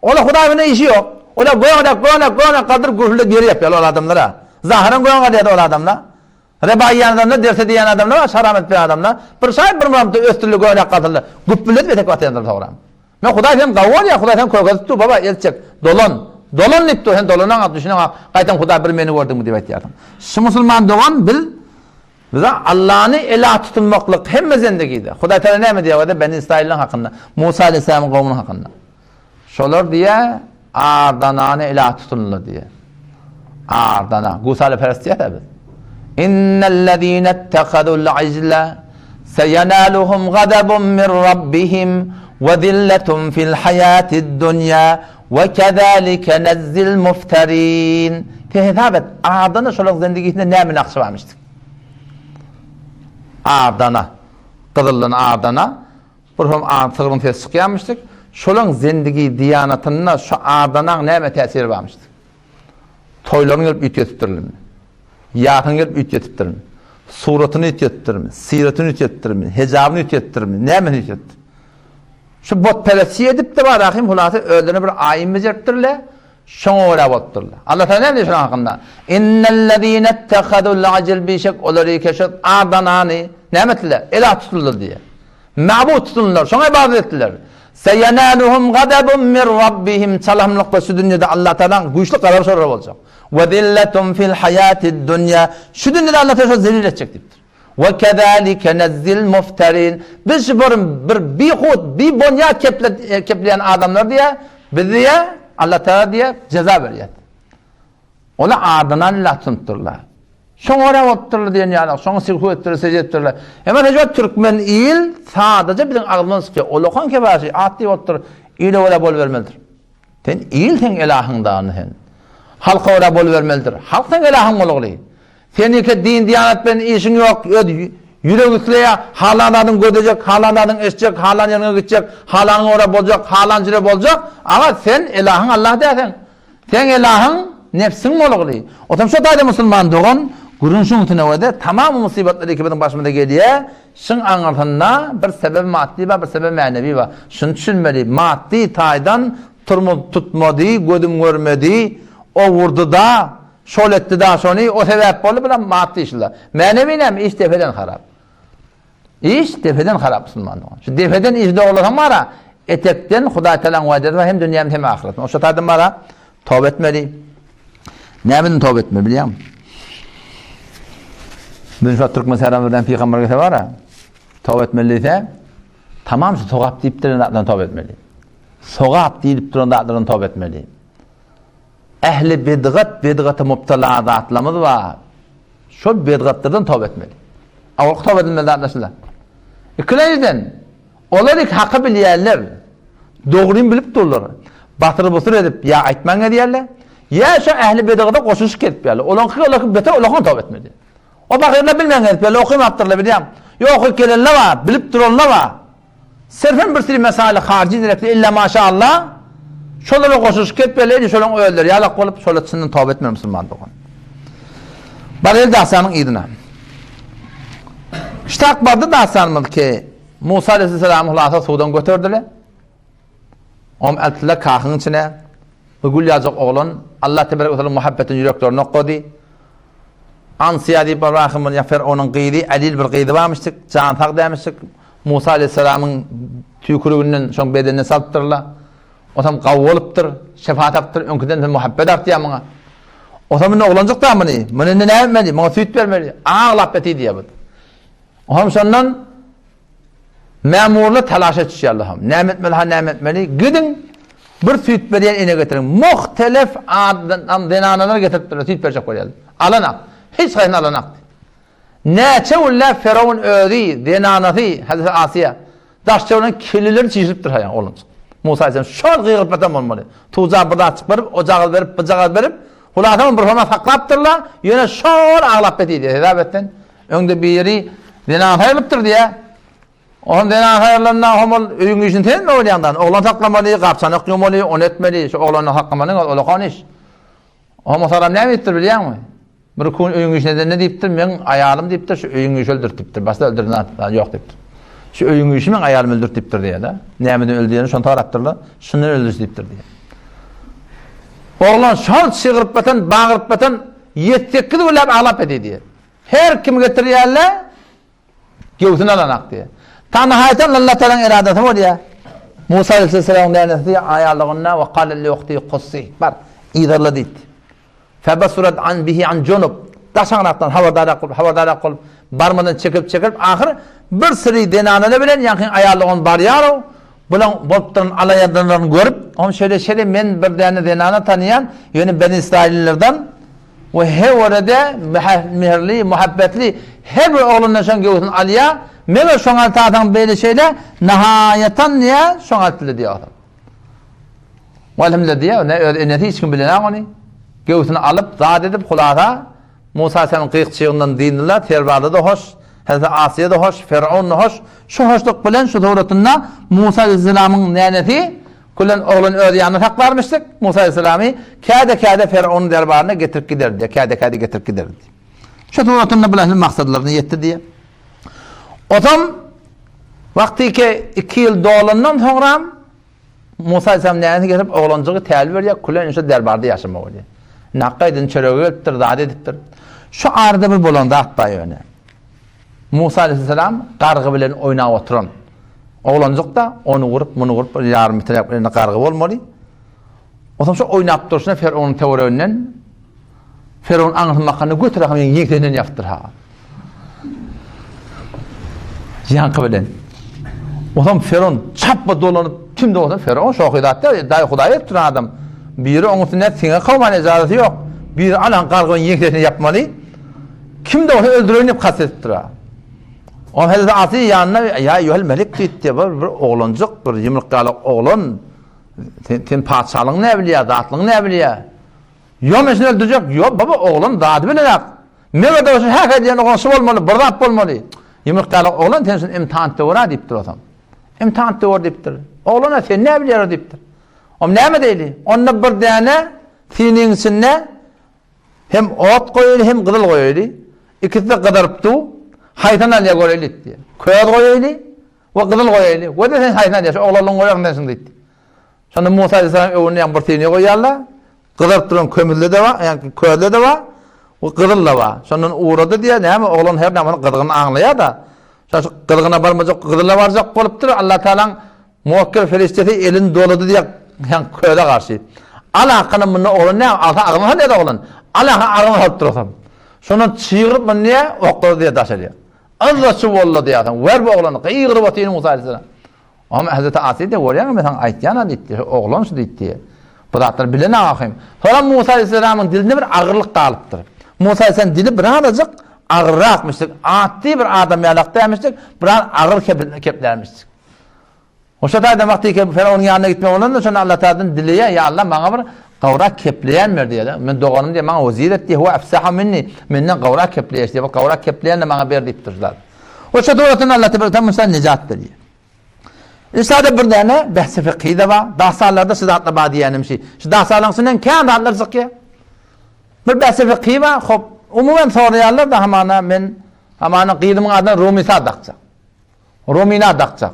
Ola Huday'ın işi yok. Ola goyana kadar gürülde geri yapıyor ola adamlara. Zahiren goyana diyordu ola adamlar. Riba yiyen adamlar, derse diyen adamlar var, şaram etmeyen adamlar. Bir şahit bir muhammed östürlü goyana kadırlı. Güppüllet ve tek vatandaşlar doğram. Men Huday sen gavur ya, Huday sen koyga tuttu baba elçek. Dolon niptu, sen dolonan at düşünün, kaytan Huday bir meni gördün mü diye aytıyordum. Şu musulman doğan bil, bize Allah'ını ilah tutulmaklık hem zendegiydi. Huday Teala ne mi diyor? Beni İsrail'in hakkında, Musa Aleyhisselam'ın kavmunun hakkında. Şolar diye ardana ilah tutulur diye. Ardana. Gusal-ı Perestiye tabi. İnnellezîne ettehadul icla seyenâluhum gadabun min rabbihim ve zilletun fil hayâtid dunya ve kezâlike nezzil mufterîn. Tehzabet. Ardana şolar zendegisinde ne mi nakşı varmıştık? Ardana. Kızıllığın ardana. Burhum sığırın tesi çıkıyormuştuk. Şolun zendigi diyanatına şu ardanan neme tesiri varmıştı. Toylarını gelip ütüyettirlim. Yakın gelip ütüyettirlim. Suratını ütüyettirlim. Siretini ütüyettirlim. Hecabını ütüyettirlim. Neme ütüyettirlim. Şu botperesi edip de var rahim hulası öldüğünü bir ayin becerttirle. Şuna öyle botturla. Allah Teala ne diyor şuna hakkında? İnnellezîne ettehadul acil bişek oları keşet ardanani nemetler. Elah tutulur diye. Ma'bud tutulurlar. Şuna ibadet ettiler. Seyenaluhum gadabun min rabbihim çalamlık ve şu dünyada Allah Teala'nın güçlü karar sonra olacak. Ve zilletun fil hayatid dunya şu dünyada Allah Teala zelil edecektir. Ve kezalike nezzil mufterin biz bir bihut bir bonya kepleyen adamlar diye bize Allah Teala diye ceza veriyor. Ola ardından Allah tunturlar. Şoňa otturlar diýen ýaly, şoňa sirku ettirler, secde ettirler. Hemen hejwa türkmen il sadece bilen agymyz ki, olakan kebaşy atdy ottur, ile ola bol bermelidir. Sen il sen ilahyňdan hen. Halka ola bol bermelidir. Halk sen ilahyň bolugly. Senike din diyanat bilen işiň ýok, yüregükleýä halanadyň gödejek, halanadyň eşjek, halan ýanyna gitjek, halanyň ora boljak, halan jire boljak, ama sen ilahyň Allah diýsen. Sen ilahyň nefsiň bolugly. Otam şu taýda musulman dogan Gurunşun tünevede tamam musibetleri ekibinin başımda geliyor. Şun anlatında bir sebep maddi var, bir sebep manevi var. Şunu düşünmeli, maddi taydan tutmadı, gödüm görmedi, o vurdu da, şol etti da, şunu o sebep oldu, bile maddi işler. Manevi ne mi? İş tepeden harap. İş tepeden harap Müslüman. Şu tepeden işde olan var, etekten Huday Teala'nın vaadeti var, hem dünyamın hem ahiretin. O şu taydan var, tövbe etmeli. Ne bilin tövbe etmeli biliyor musun? Dün şu Türk meselelerinden peygamber gelse var ya, tövbe etmeliyse, tamam şu sogap deyip duran tövbe etmeli. Sogap deyip duran tövbe etmeli. Ehli bidgatı mubtala zatlarımız var. Şu bidgatlardan tövbe etmeli. Avuk tövbe edilmeli arkadaşlar. İkinciden, onlar hakkı bilýärler, doğruyu bilip dururlar. Batır edip ya aytmaňa diýerler, ya şu ehli bidgata goşuş ketip ýerler. Olaňky beter olaňky tövbe etmeli. O bakırla bilmeyen etmeli, okuyum attırla bileyim. Yok gelenler var, bilip duranlar var. Sırfın bir sürü mesele harici direkti, illa maşallah. Şöyle koşuş ketmeli, şöyle öldür. Yalak olup şöyle senden tövbe etmeli Müslüman doğan. Bari de Hasan'ın idine. İşte akbarda da Hasan'ın ki Musa Aleyhisselam'ın hulasa sudan götürdüler. Om eltiler kahının içine gül yazık oğlan Allah Tebarek ve Teala muhabbetin yüreklerine koydu. Ansiyadi Ibrahim'in ya Firavun'un qıydı, Alil bir qıydı varmıştık, can tak demiştik. Musa Aleyhisselam'ın tüykürüğünün şon bedenine salttırlar. O tam qavvoluptur, şefaat aptır, önküden muhabbet arttı ya bana. O tam ne oğlancık da mı ne? Bana ne vermeli? Bana süt vermeli. Ağlap beti diye bu. O tam sondan memurla telaş etişi Allah'ım. Ne etmeli? Gidin bir süt veriyen ine getirin. Muhtelif denanalar getirttiler, süt verecek var yani. Alanak. Hiç sayın alanak. Neçe ulla Firavun öğri, denanatı, Hazreti Asiye. daşçıların kilileri çizipdir hayan olunca. Musa Aleyhisselam şol gıyrıpatan olmalı. Tuzağı burada açıp verip, ocağı verip, bıcağı verip, Hulatan bir homa saklaptırlar, yine şol ağlap etiydi. Hedabetten, önde bir yeri denan hayırlıptır diye. Onun denan hayırlarına homol öyün işin tenin mi oylayandan? Oğlan saklamalı, kapsanık yomalı, on etmeli, şu oğlanı hakkımanın olakan iş. Homo salam ne ettir biliyor musun? Bir kun öyün işine ne deyiptir? Men ayarım deyiptir, şu öyün işi öldürtiptir. Başta öldürdün yok deyiptir. Şu öyün işi men ayarım öldürtiptir diye de. Neyemeden öldüğünü şunu taraptırlar, şunu öldürtiptir diye. Oğlan şol çığırıp batan, bağırıp batan, yettekli ulap ağlap ediydi. Her kim getiriyorlar, göğsünü alanak diye. Tanahayeten Allah Teala'nın iradeti var ya. Musa Aleyhisselam'ın değerlisi ayarlığına ve kâlelli vakti kussi. Bar, idarla deydi. Febasurat an bihi an cunub. Daşanaktan havadara kılıp, barmadan çekip, ahir bir sırrı denanını bilen, yakın ayarlığın bar yarı, bulan boptan alayadanlarını görüp, on şöyle men bir tane denana tanıyan, yani Ben İsraillerden, ve her orada mehirli, muhabbetli, her bir oğlunla şan göğsün alaya, mega şoğaltı adam böyle şeyle, nihayeten niye şoğaltılı diyor adam. Valimle diyor, neti hiç kim bilen onu, göğsünü alıp, zat edip, kulağına, Musa Aleyhisselam'ın kıyıkçığından dindiler, terbarda da hoş, Hazreti Asiye de hoş, Firavun da hoş, şu hoşluk bilen, şu doğrultusunda Musa Aleyhisselam'ın neneti, kullan oğlun öğreyanı hak vermiştik. Musa Aleyhisselam'ı kâde Firavun'un derbarına getirip giderdi. Kâde getirip giderdi. Şu doğrultusunda bilen maksadlarını yetti diye. O zaman vakti ki 2 yıl doğulandan sonra Musa Aleyhisselam neneti getirip oğlancığı tevil veriyor. Kullan işte derbarda yaşama oluyor. Nakkaydın çörögü öptür, dağıt ediptir. Şu arada bir bolanda atbayı öne. Musa Aleyhisselam qargı bilen oynap oturan. Oğlancık da onu vurup, bunu vurup, yarım bitirip eline qargı olmalı. O zaman şu oynap duruşuna Firavun'un teoriyinden Firavun anlatmakını götürüp hemen yekdenden yaptır ha. Yankı bilen. O zaman Firavun çapma dolanıp kimde olsa Firavun şok edattı. Dayı Huday ettir adam. Biri onun üstüne sine kavman icazeti yok. Biri alan qargının yekdenden yapmalı. Kimde olsa öldürüp kastettir ha. O Hazreti Asiye yanına ya yuhel melik gitti bir oğlancık bir yumrukkalık oğlan sen padişahlığın ne biliyor dağıtlığın ne biliyor yok mesela öldürecek yok baba oğlan dağıtı bilecek ne de olsun hak ediyen oğlansı olmalı bırdat olmalı yumrukkalık oğlan tensin imtihan teora deyiptir o zaman imtihan teora deyiptir oğlana sen ne biliyor deyiptir o ne mi değil onunla bir tane sinin içine hem ot koyuyor hem kızıl koyuyor ikisi de kıdırıptı haytan alya göreli diye. Köyat koyeli ve kızıl koyeli. Ve de sen haytan alya, oğlanın koyak nesin dedi. Sonra Musa Aleyhisselam evine yan bir teyini koyarlar. Kızarttıran kömürlü de var, yani köylü de var ve kızıl da var. Sonra uğradı diye, ne mi oğlan her namını kızgını anlaya da. Sonra kızgına varmayacak, kızıla varacak olup durur. Allah Teala'nın muhakkir feristesi elini doladı diye yani köyde karşı. Allah hakkının bunu oğlan ne? Allah ağrına ne de oğlan? Allah ağrına alıp durursam. Sonra çığırıp mı niye? Okları diye taşırıyor. Allah subhanahu diye adam. Ver bu oğlanı. Kıyırıp atıyor Musa Aleyhisselam. Ama Hazreti Asiye de var ya mesela aytiyana dedi. Oğlan şu dedi. Bu da atlar bilene akıyım. Sonra Musa Aleyhisselam'ın dilinde bir ağırlık kalıptır. Musa Aleyhisselam dili birazcık ağırlığa akmıştık. Adi bir adam yalakta yemiştik. Biraz ağır keplermiştik. O şatayda vakti ki Firavun'un yanına gitme olan da sonra Allah Teala'nın diliye ya Allah bana bir qavrak kepleyen ver diye. Men doğanım diye bana vazir etti. Huve efsaha minni. Menden qavrak kepleyen diye. Qavrak kepleyen de bana ver deyiptirdiler. O şatayda Allah Teala Musa necat veriyor. İsa'da bir tane bahsi fıkhi de var. Dahsalarda sıdatla badiyenim şey. Şu dahsalansından kendi adlar zıkkı. Bir bahsi fıkhi var. Hop. Umumen soruyorlar da hamana qiydimin adına Rumisi adakacak. Rumini adakacak.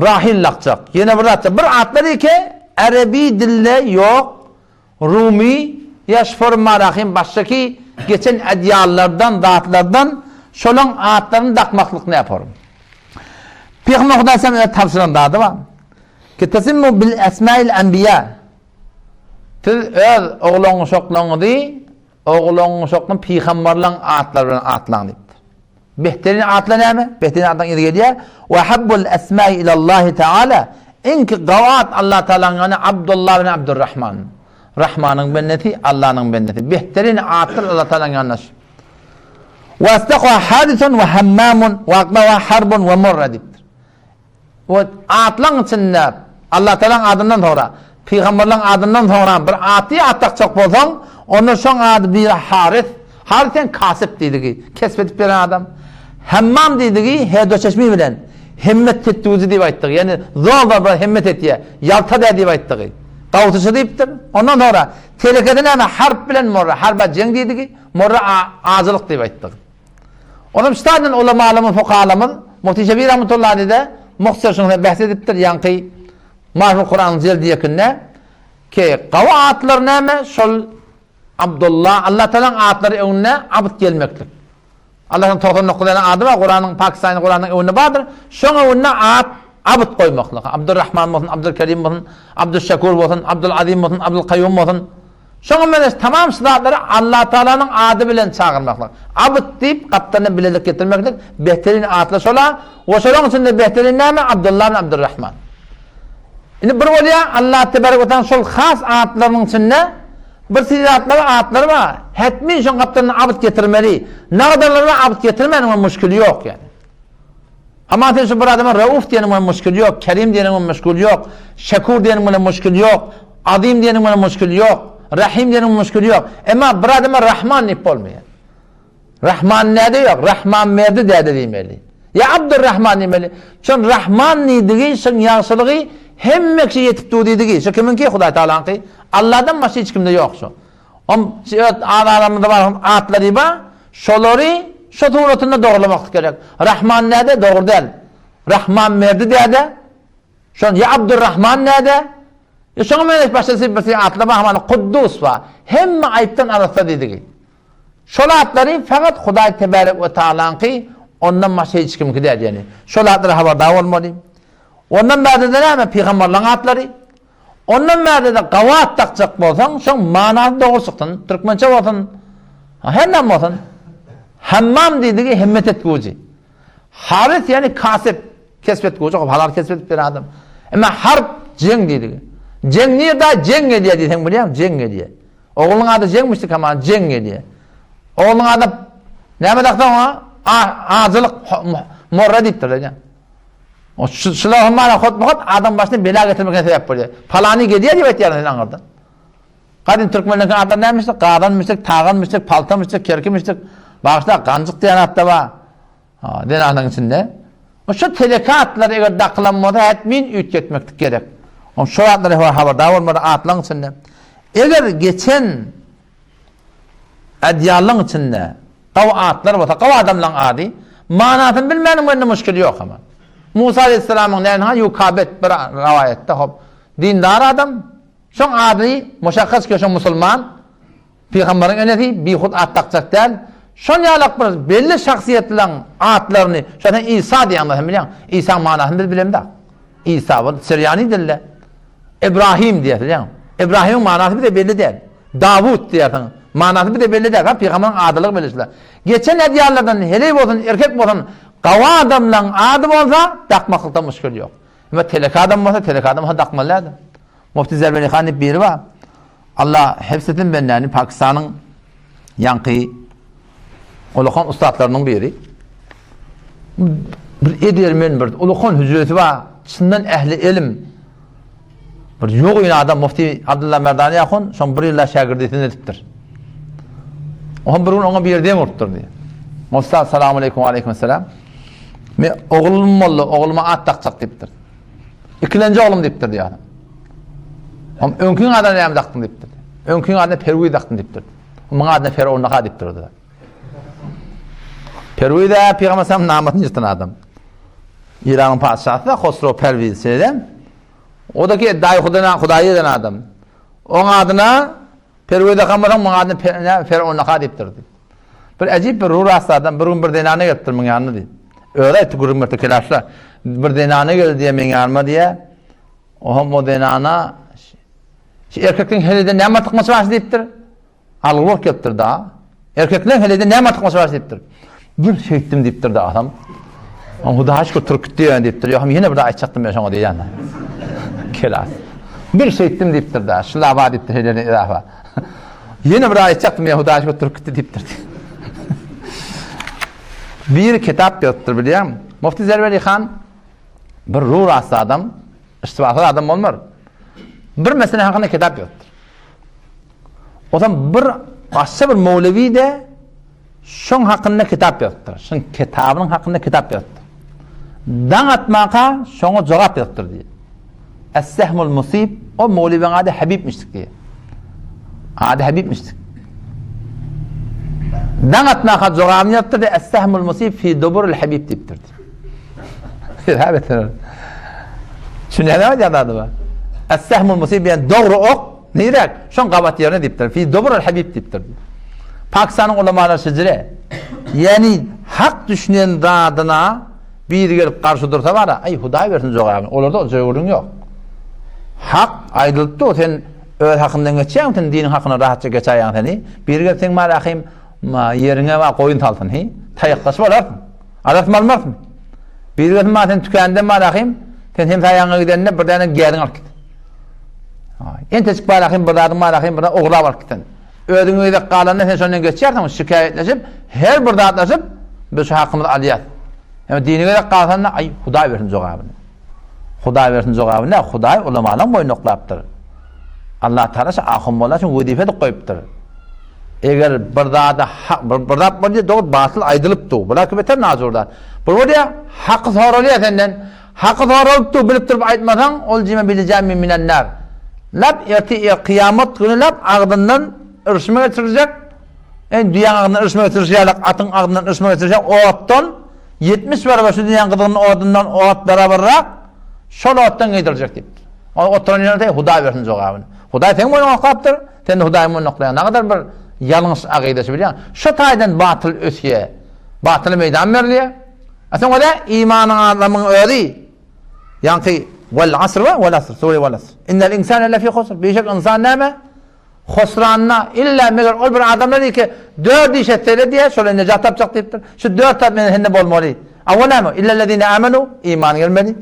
Rahil lakacak. Yine bir atacak. Bir atları ki Arabi dilde yok. Rumi yaşfor marahim baştaki geçen edyallardan, dağıtlardan şolun atlarını dakmaklık ne yaparım? Peygamber Hudaysan öyle tavsiyen dağıdı var. Ki tesimmu bil esmail enbiya. Siz öz oğlunu şokluğunu değil, oğlunu şokluğunu peygamberlerin atlarını atlan deyip. Behterin atla ne mi? Behterin atlan yedi geliyor. Ve habbul esmai ilallahi teala. İnki gavat Allah Teala'nın yani Abdullah bin Abdurrahman. Rahman'ın benneti, Allah'ın benneti. Behterin atlar Allah Teala'nın yanlış. Ve astakva hadisun ve hammamun ve akma ve harbun ve murra deyiptir. o atlan içinde Allah Teala'nın adından sonra, Peygamberlerin adından sonra bir atı ataqçaq bolsaň, onda şoň ady bir Harith. Harithen kasip diýdigi, kesbetip beren adam. Hammam diýdigi, hedoçeşmi bilen himmet tetdiği diýip aýtdyk. Yani zor bir himmet etýär, ýalta diýip aýtdyk. Dawutyşy diýipdir. Ondan sonra telekeden ama harp bilen morra, harba jeň diýdigi, morra azylyk diýip aýtdyk. Onum stadın ulamalarymyz, fuqahalarymyz, Mufti Şebir rahmetullahi de muhtasar şunu bahs edipdir. Ýa-ni Mahfuz Kur'an jeldi ýekinde ki gawa atlar näme? Şol Abdullah Allah Teala'nın atları önüne abd gelmeklik. Allah'ın 99 adı var. Kur'an'ın Pakistan'ın Kur'an'ın önüne vardır. Şoňa önüne abd koymaklyk. Abdurrahman bolsun, Abdülkerim bolsun, Abdüşşakur bolsun, Abdülazim bolsun, Abdülkayyum bolsun. Şoňa mene tamam sıfatları Allah Teala'nın adı bilen çağırmaklyk. Abd diýip gaptany bilelik getirmeklik. Behterin atlar şola. O şolaň içinde behterin näme? Abdullah bilen Abdurrahman. Indi bir bolýa Allah tebarek ve taala şol has atlaryň içinde bir atlar var. Hetmin şoň gaptany abd getirmeli. Nagdarlara abd getirmenin müşkili yok yani. Ama sen şu bir adama Rauf diýenin müşkili yok, Kerim diýenin müşkili yok, Şekur diýenin müşkili yok, Adim diýenin müşkili yok, Rahim diýenin müşkili yok. Ama bir adama Rahman diýip bolmaýar. Rahman näde yok? Rahman merdi diýmeli. Ya Abdurrahman diýmeli. Şoň Rahman diýdigi, şoň ýagşylygy hemme kişi yetip diýdigi. Şo kiminki? Hudaý Taala'nky. Allah'dan başka hiç kimde yok şu. Aralarında var atları ba, şolary şu tuğratında doğrulamak gerek. Rahman näde? Doğru değil. Rahman merdi diýdi. Şoň ya Abdurrahman näde? Şoň mene başlasy bir atlar ba, hamany Kuddus ba. Hemme aýpdan arasda diýdigi. Şol atlary faqat Hudaý tebarek we Taala'nky, ondan başka hiç kimki diýdi yani. Şol atlary habardar bolmaly. Ondan bäde näme? Peygamberlerin atlary. Ondan bäde de gawa ataqçak bolsaň, şoň manasy dogrusyktyn, türkmençe bolsun, her näme bolsun. Hammam diýdigi himmet etgüji. Harith yani kasip, kesbetgüji, halar kesbetip beren adam. Ama harp jeň diýdigi. Jeň niýe jeň edýär diýsen bilýär, jeň edýär. Oğluň ady jeňmişdi kama jeň edýär. Oğluň ady näme daqdan azylyk morra diýipdir diýen. O şular hamara hotmahat adam başına bela getirmekine sebep bolýar. Falany gediýär diýip aýtýar anarda. Kadın Türkmenlerden adam nämişdi? Qadanmışdyk, tağanmışdyk, paltamışdyk, kerkimişdik. Bağışla gancık diýen atda ba. Denanyň içinde. O şu telekatlar eger daqlanmada etmin üýt getmekdik gerek. O şu atları habardar bolmady atlaryň içinde. Eger geçen adyalyň içinde gawa atlar bolsa, gawa adamlaryň ady, manasyny bilmenim mende müşkil yok ama. Musa aleyhisselamın näme yukabet bir rivayette hop dindar adam şoň ady muşakkas köşe musulman peygamberin enesi bi hud ataqçak däl şoň ýalak bir belli şahsiýetleň atlaryny şoň İsa diýenler bilýän İsa manasyny bilemda İsa bu Siryani dille İbrahim diýär İbrahim manasy bir de belli däl Davud diýär manasy bir de belli däl peygamberin adylygy bilisler geçen edýärlerden hele bolsun erkek bolsun gawa adamlaryň ady bolsa daqmaklykda müşkil yok. Ama telek adam bolsa telek adam daqmalydy. Mufti Zerbeli Khan diýip biri var. Allah hepsetin benden Pakistan'ın yankı ulukan ustadlarının biri. Bir edirmen bir ulukan hücreti var. Çından ehli ilim. Bir yok yine adam Mufti Abdullah Merdani yakın son bir yılla şagirdiyetini ediptir. O bir gün ona bir yerde vurttur diye. Mufti selamun aleyküm ve aleyküm selam. Men oğlum oldu, oğluma at taqçaq diptir. İkilenci oğlum diptir diye adam. Ama önkün adına näme daqtın diptir. Önkün adına Perwi daqtın diptir. Maňa adına Ferownaqa diptirdi. Perwi de Peygamber sallam namatyny ýytan adam. İran'ın padşahı da Hosro Perwi diýen. O da ki daýy Hudaýy eden adam. Oň adyna Perwi de kamaran maňa adyna Ferownaqa diptirdi. Bir ajip bir ruhsat adam bir gün bir denany getirdi meň ýanyna diýdi. Öyle etti gurumurta kelaşla bir denana geldi diye men yarma diye o denana erkeklerin helede näme tıkması var diýipdir. Algılar ketdir da. Erkeklerin helede näme tıkması var diýipdir. Bir şeýtim diýipdir da adam. Ama Hudaýy şo türk diýen diýipdir. Ýa-ni ýene bir aýtjakdym men şoňa diýen. Kelas. Bir şeýtim diýipdir da. Şula ba diýipdir helede irafa. Ýene bir aýtjakdym men Hudaýy şo türk diýipdir. Bir kitap ýoktur bilýän. Mufti Zerbeli Khan Bir ruh rastı adam, istifaslı adam olmar. Bir mesele hakkında kitap yoktur. O zaman bir başka bir Mevlevi de şun hakkında kitap yoktur. Şun kitabının hakkında kitap yoktur. Dan atmaka şuna cevap yoktur diye. Es-sehmul musib o Mevlevi'nin adı Habib'miştik diye. Adı Habib'miştik. Dan atmaka cevabını yoktur diye Es-sehmul musib fi duburul Habib deyiptir. Evet. Şunu ne adı var? Es-sehmul musib yani doğru ok neyrak? Şun qabat yerine deyiptir. Fi duburul Habib deyiptir. Pakistan'ın ulamaları sizlere yani hak düşünen adına bir gelip karşı dursa var ya ay Huday versin cevabını. Olarda o cevabın yok. Hak aydılıptı o sen öyle hakkından geçeceksin dinin hakkına rahatça geçeceksin seni. Bir gelip sen malakayım yerine var koyun taltın hi. Tayakkası olarsın. Arasın almarsın. Bir gelip sen tükendin malakayım sen hem tayağına gidenine bir tane gerin al git. En teşik malakayım bir adım malakayım bir oğla var gitten. Ödün öyle kalanına sen sonuna geçeceksin şikayetleşip her bir dağıtlaşıp bir şu hakkımızı alıyat. Yani dini göre kalsanına ay Huday versin cevabını. Huday versin cevabını. Huday ulamaların boyun oklaptır. Allah Teala ahım ola için vazife de koyuptur. Eğer bir dağda bir doğru batıl aydılıptı. Bula kübeter nazırdan. Burada hakkı soruluyor senden. Hakkı sorulup bilip durup aytmasan ol cime bileceğim minenler. Lap kıyamet günü lap ağdından ırışma getirecek. En dünyanın ağdından ırışma getirecek. Atın ağdından ırışma getirecek. O attan 70 beraber şu dünyanın kıdığının odundan o at beraber şol ottan giydirecek deyip. O ottan yanında Huday versin cevabını. Huday sen boyun oklaptır. Sen de Huday'ın boyun oklayan. Ne kadar bir yanlış akidesi biliyorsun. Şu taydan batıl ötüye. Batılı meydan veriliyor. Sen o da imanın adamın öğreyi. Yani vel asr vel asr. Sure vel asr. İnnel insane lefî khusr. Birçok insan neme? Khusranna illa meğer ol bir adamlar diyor ki 4 iş etseydi diye şöyle necat yapacak deyiptir. Şu 4 tatmin henne bolmalı. Avvela mı? İllellezine amenu iman gelmeli.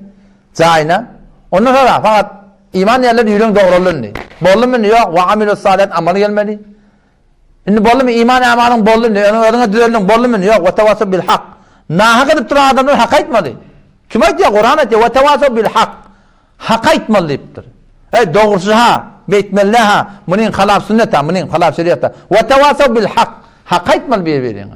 Zayna. Ondan sonra fakat iman yerleri yürüyün doğruluğunu. Bollu mu yok? Ve amilus salihat amel gelmeli. Şimdi bollu mu iman amalın bollu ne? Önüne düzelin bollu mu yok? Ve tevasav bil hak. Nahak edip duran adamlar hak etmedi. Kim ayet ya Kur'an ayet ve tevasav bil hak. Hak etmeli deyiptir. Doğrusu ha. Beytmellaha. Bunun halaf sünneta. Bunun halaf şeriata. Ve tevasav bil hak. Hak etmeli birbirine.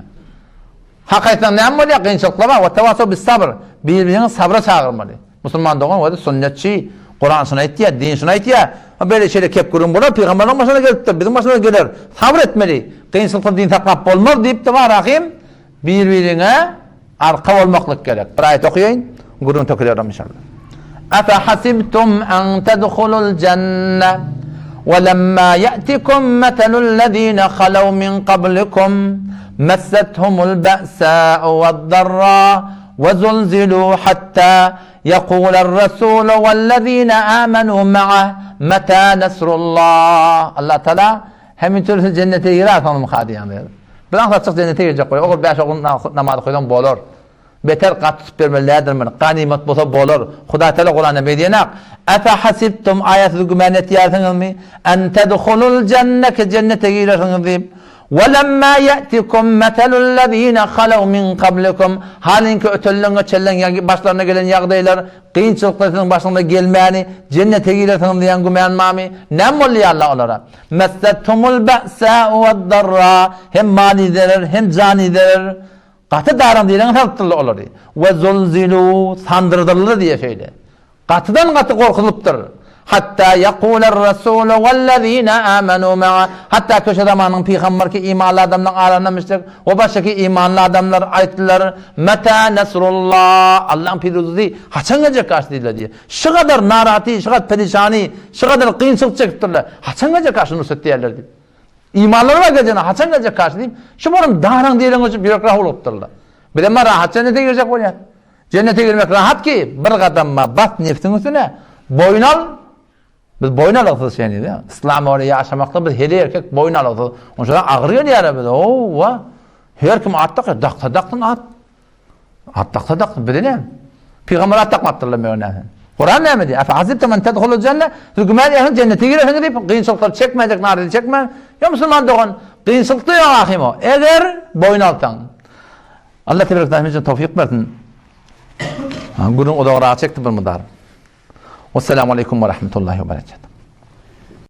Hak etmeli ne yapmalı ya? Kıyınçılıkla ve tevasav bil sabır. Birbirine sabra çağırmalı. Müslüman doğan o da sünnetçi. Kur'an sünneti ya, din sünneti ya. Böyle şeyler kep kurun buna peygamberin başına gelip bizim başına gelir. Sabır etmeli. Kıyınçılıkla din takap olmaz deyip de var rahim. Birbirine arka olmaklık gerek. Bir ayet okuyayım. Gurun tokuluyorum inşallah. أفحسبتم أن تدخلوا الجنة ولما يأتكم مثل الذين خلوا من قبلكم مستهم البأساء والضراء وزلزلوا حتى يقول الرسول والذين آمنوا معه متى نصر الله الله تعالى هم تلف الجنة يراتهم مخاديان بلان تصدق جنة يرجع قوي أقول باش أقول نماذج خيلهم بولور beter kat vermelerdir mi? Ganimet bolsa bolar. Huda Teala Kur'an'da bediyenak. Efe hasibtum ayet-i gümenet yarsınız mı? En tedhulul cennete cennete girersiniz deyip. Ve lemma ye'tikum metelullezine halav min qablikum. Halin ki ötellenge çellen başlarına gelen yağdaylar, kıyınçılıklarının başlarına gelmeyeni, cennete girersiniz diyen gümenmami. Ne molli Allah onlara? Messettumul be'sâ'u ve darra. Hem manideler hem canideler. Katı daran diyen halktırlı olur. Ve zulzilu sandırdılar diye şöyle. Katıdan katı korkuluptur. Hatta yekuler Resulü vellezine amenu ma'a. Hatta köşe zamanın peygamber ki imanlı adamlar ağırlanmıştır. O baştaki imanlı adamlar ayettiler. Meta nasrullah. Allah'ın piruzi haçan gelecek karşıyla diye. Şu kadar narati, şu kadar perişani, şu kadar kıyınçılık çektirdiler. Haçan gelecek karşı nusret diyerler diye. İmanları var gecene haçan gelecek karşı diyeyim. Şu benim dağıran diyelim için bürokrat olupturlar. Bileme rahat cennete girecek oluyor. Cennete girmek rahat ki bir kadamma bat nefsin üstüne boyun al. Biz boyun alırız yani değil mi? İslam oraya yaşamakta biz her erkek boyun alırız. Onun için ağrıyor ya biz. Oo, her kim attık daktın at. Daktın bedene. Peygamber attakmattırlar ne? Kur'an ne mi diyor? Efe hasibtum en tedhulul cennet. Hükümet yakın cennete girersiniz deyip kıyınçılıkları çekmeyecek, nareti çekme. Ya Müslüman doğan kıyınçılıklı yok ahim o. Eğer boyun altan. Allah tebarek ve teala tevfik versin. Gurun o da çekti bir mudar. Assalamu alaikum ve rahmetullahi ve berekatuhu.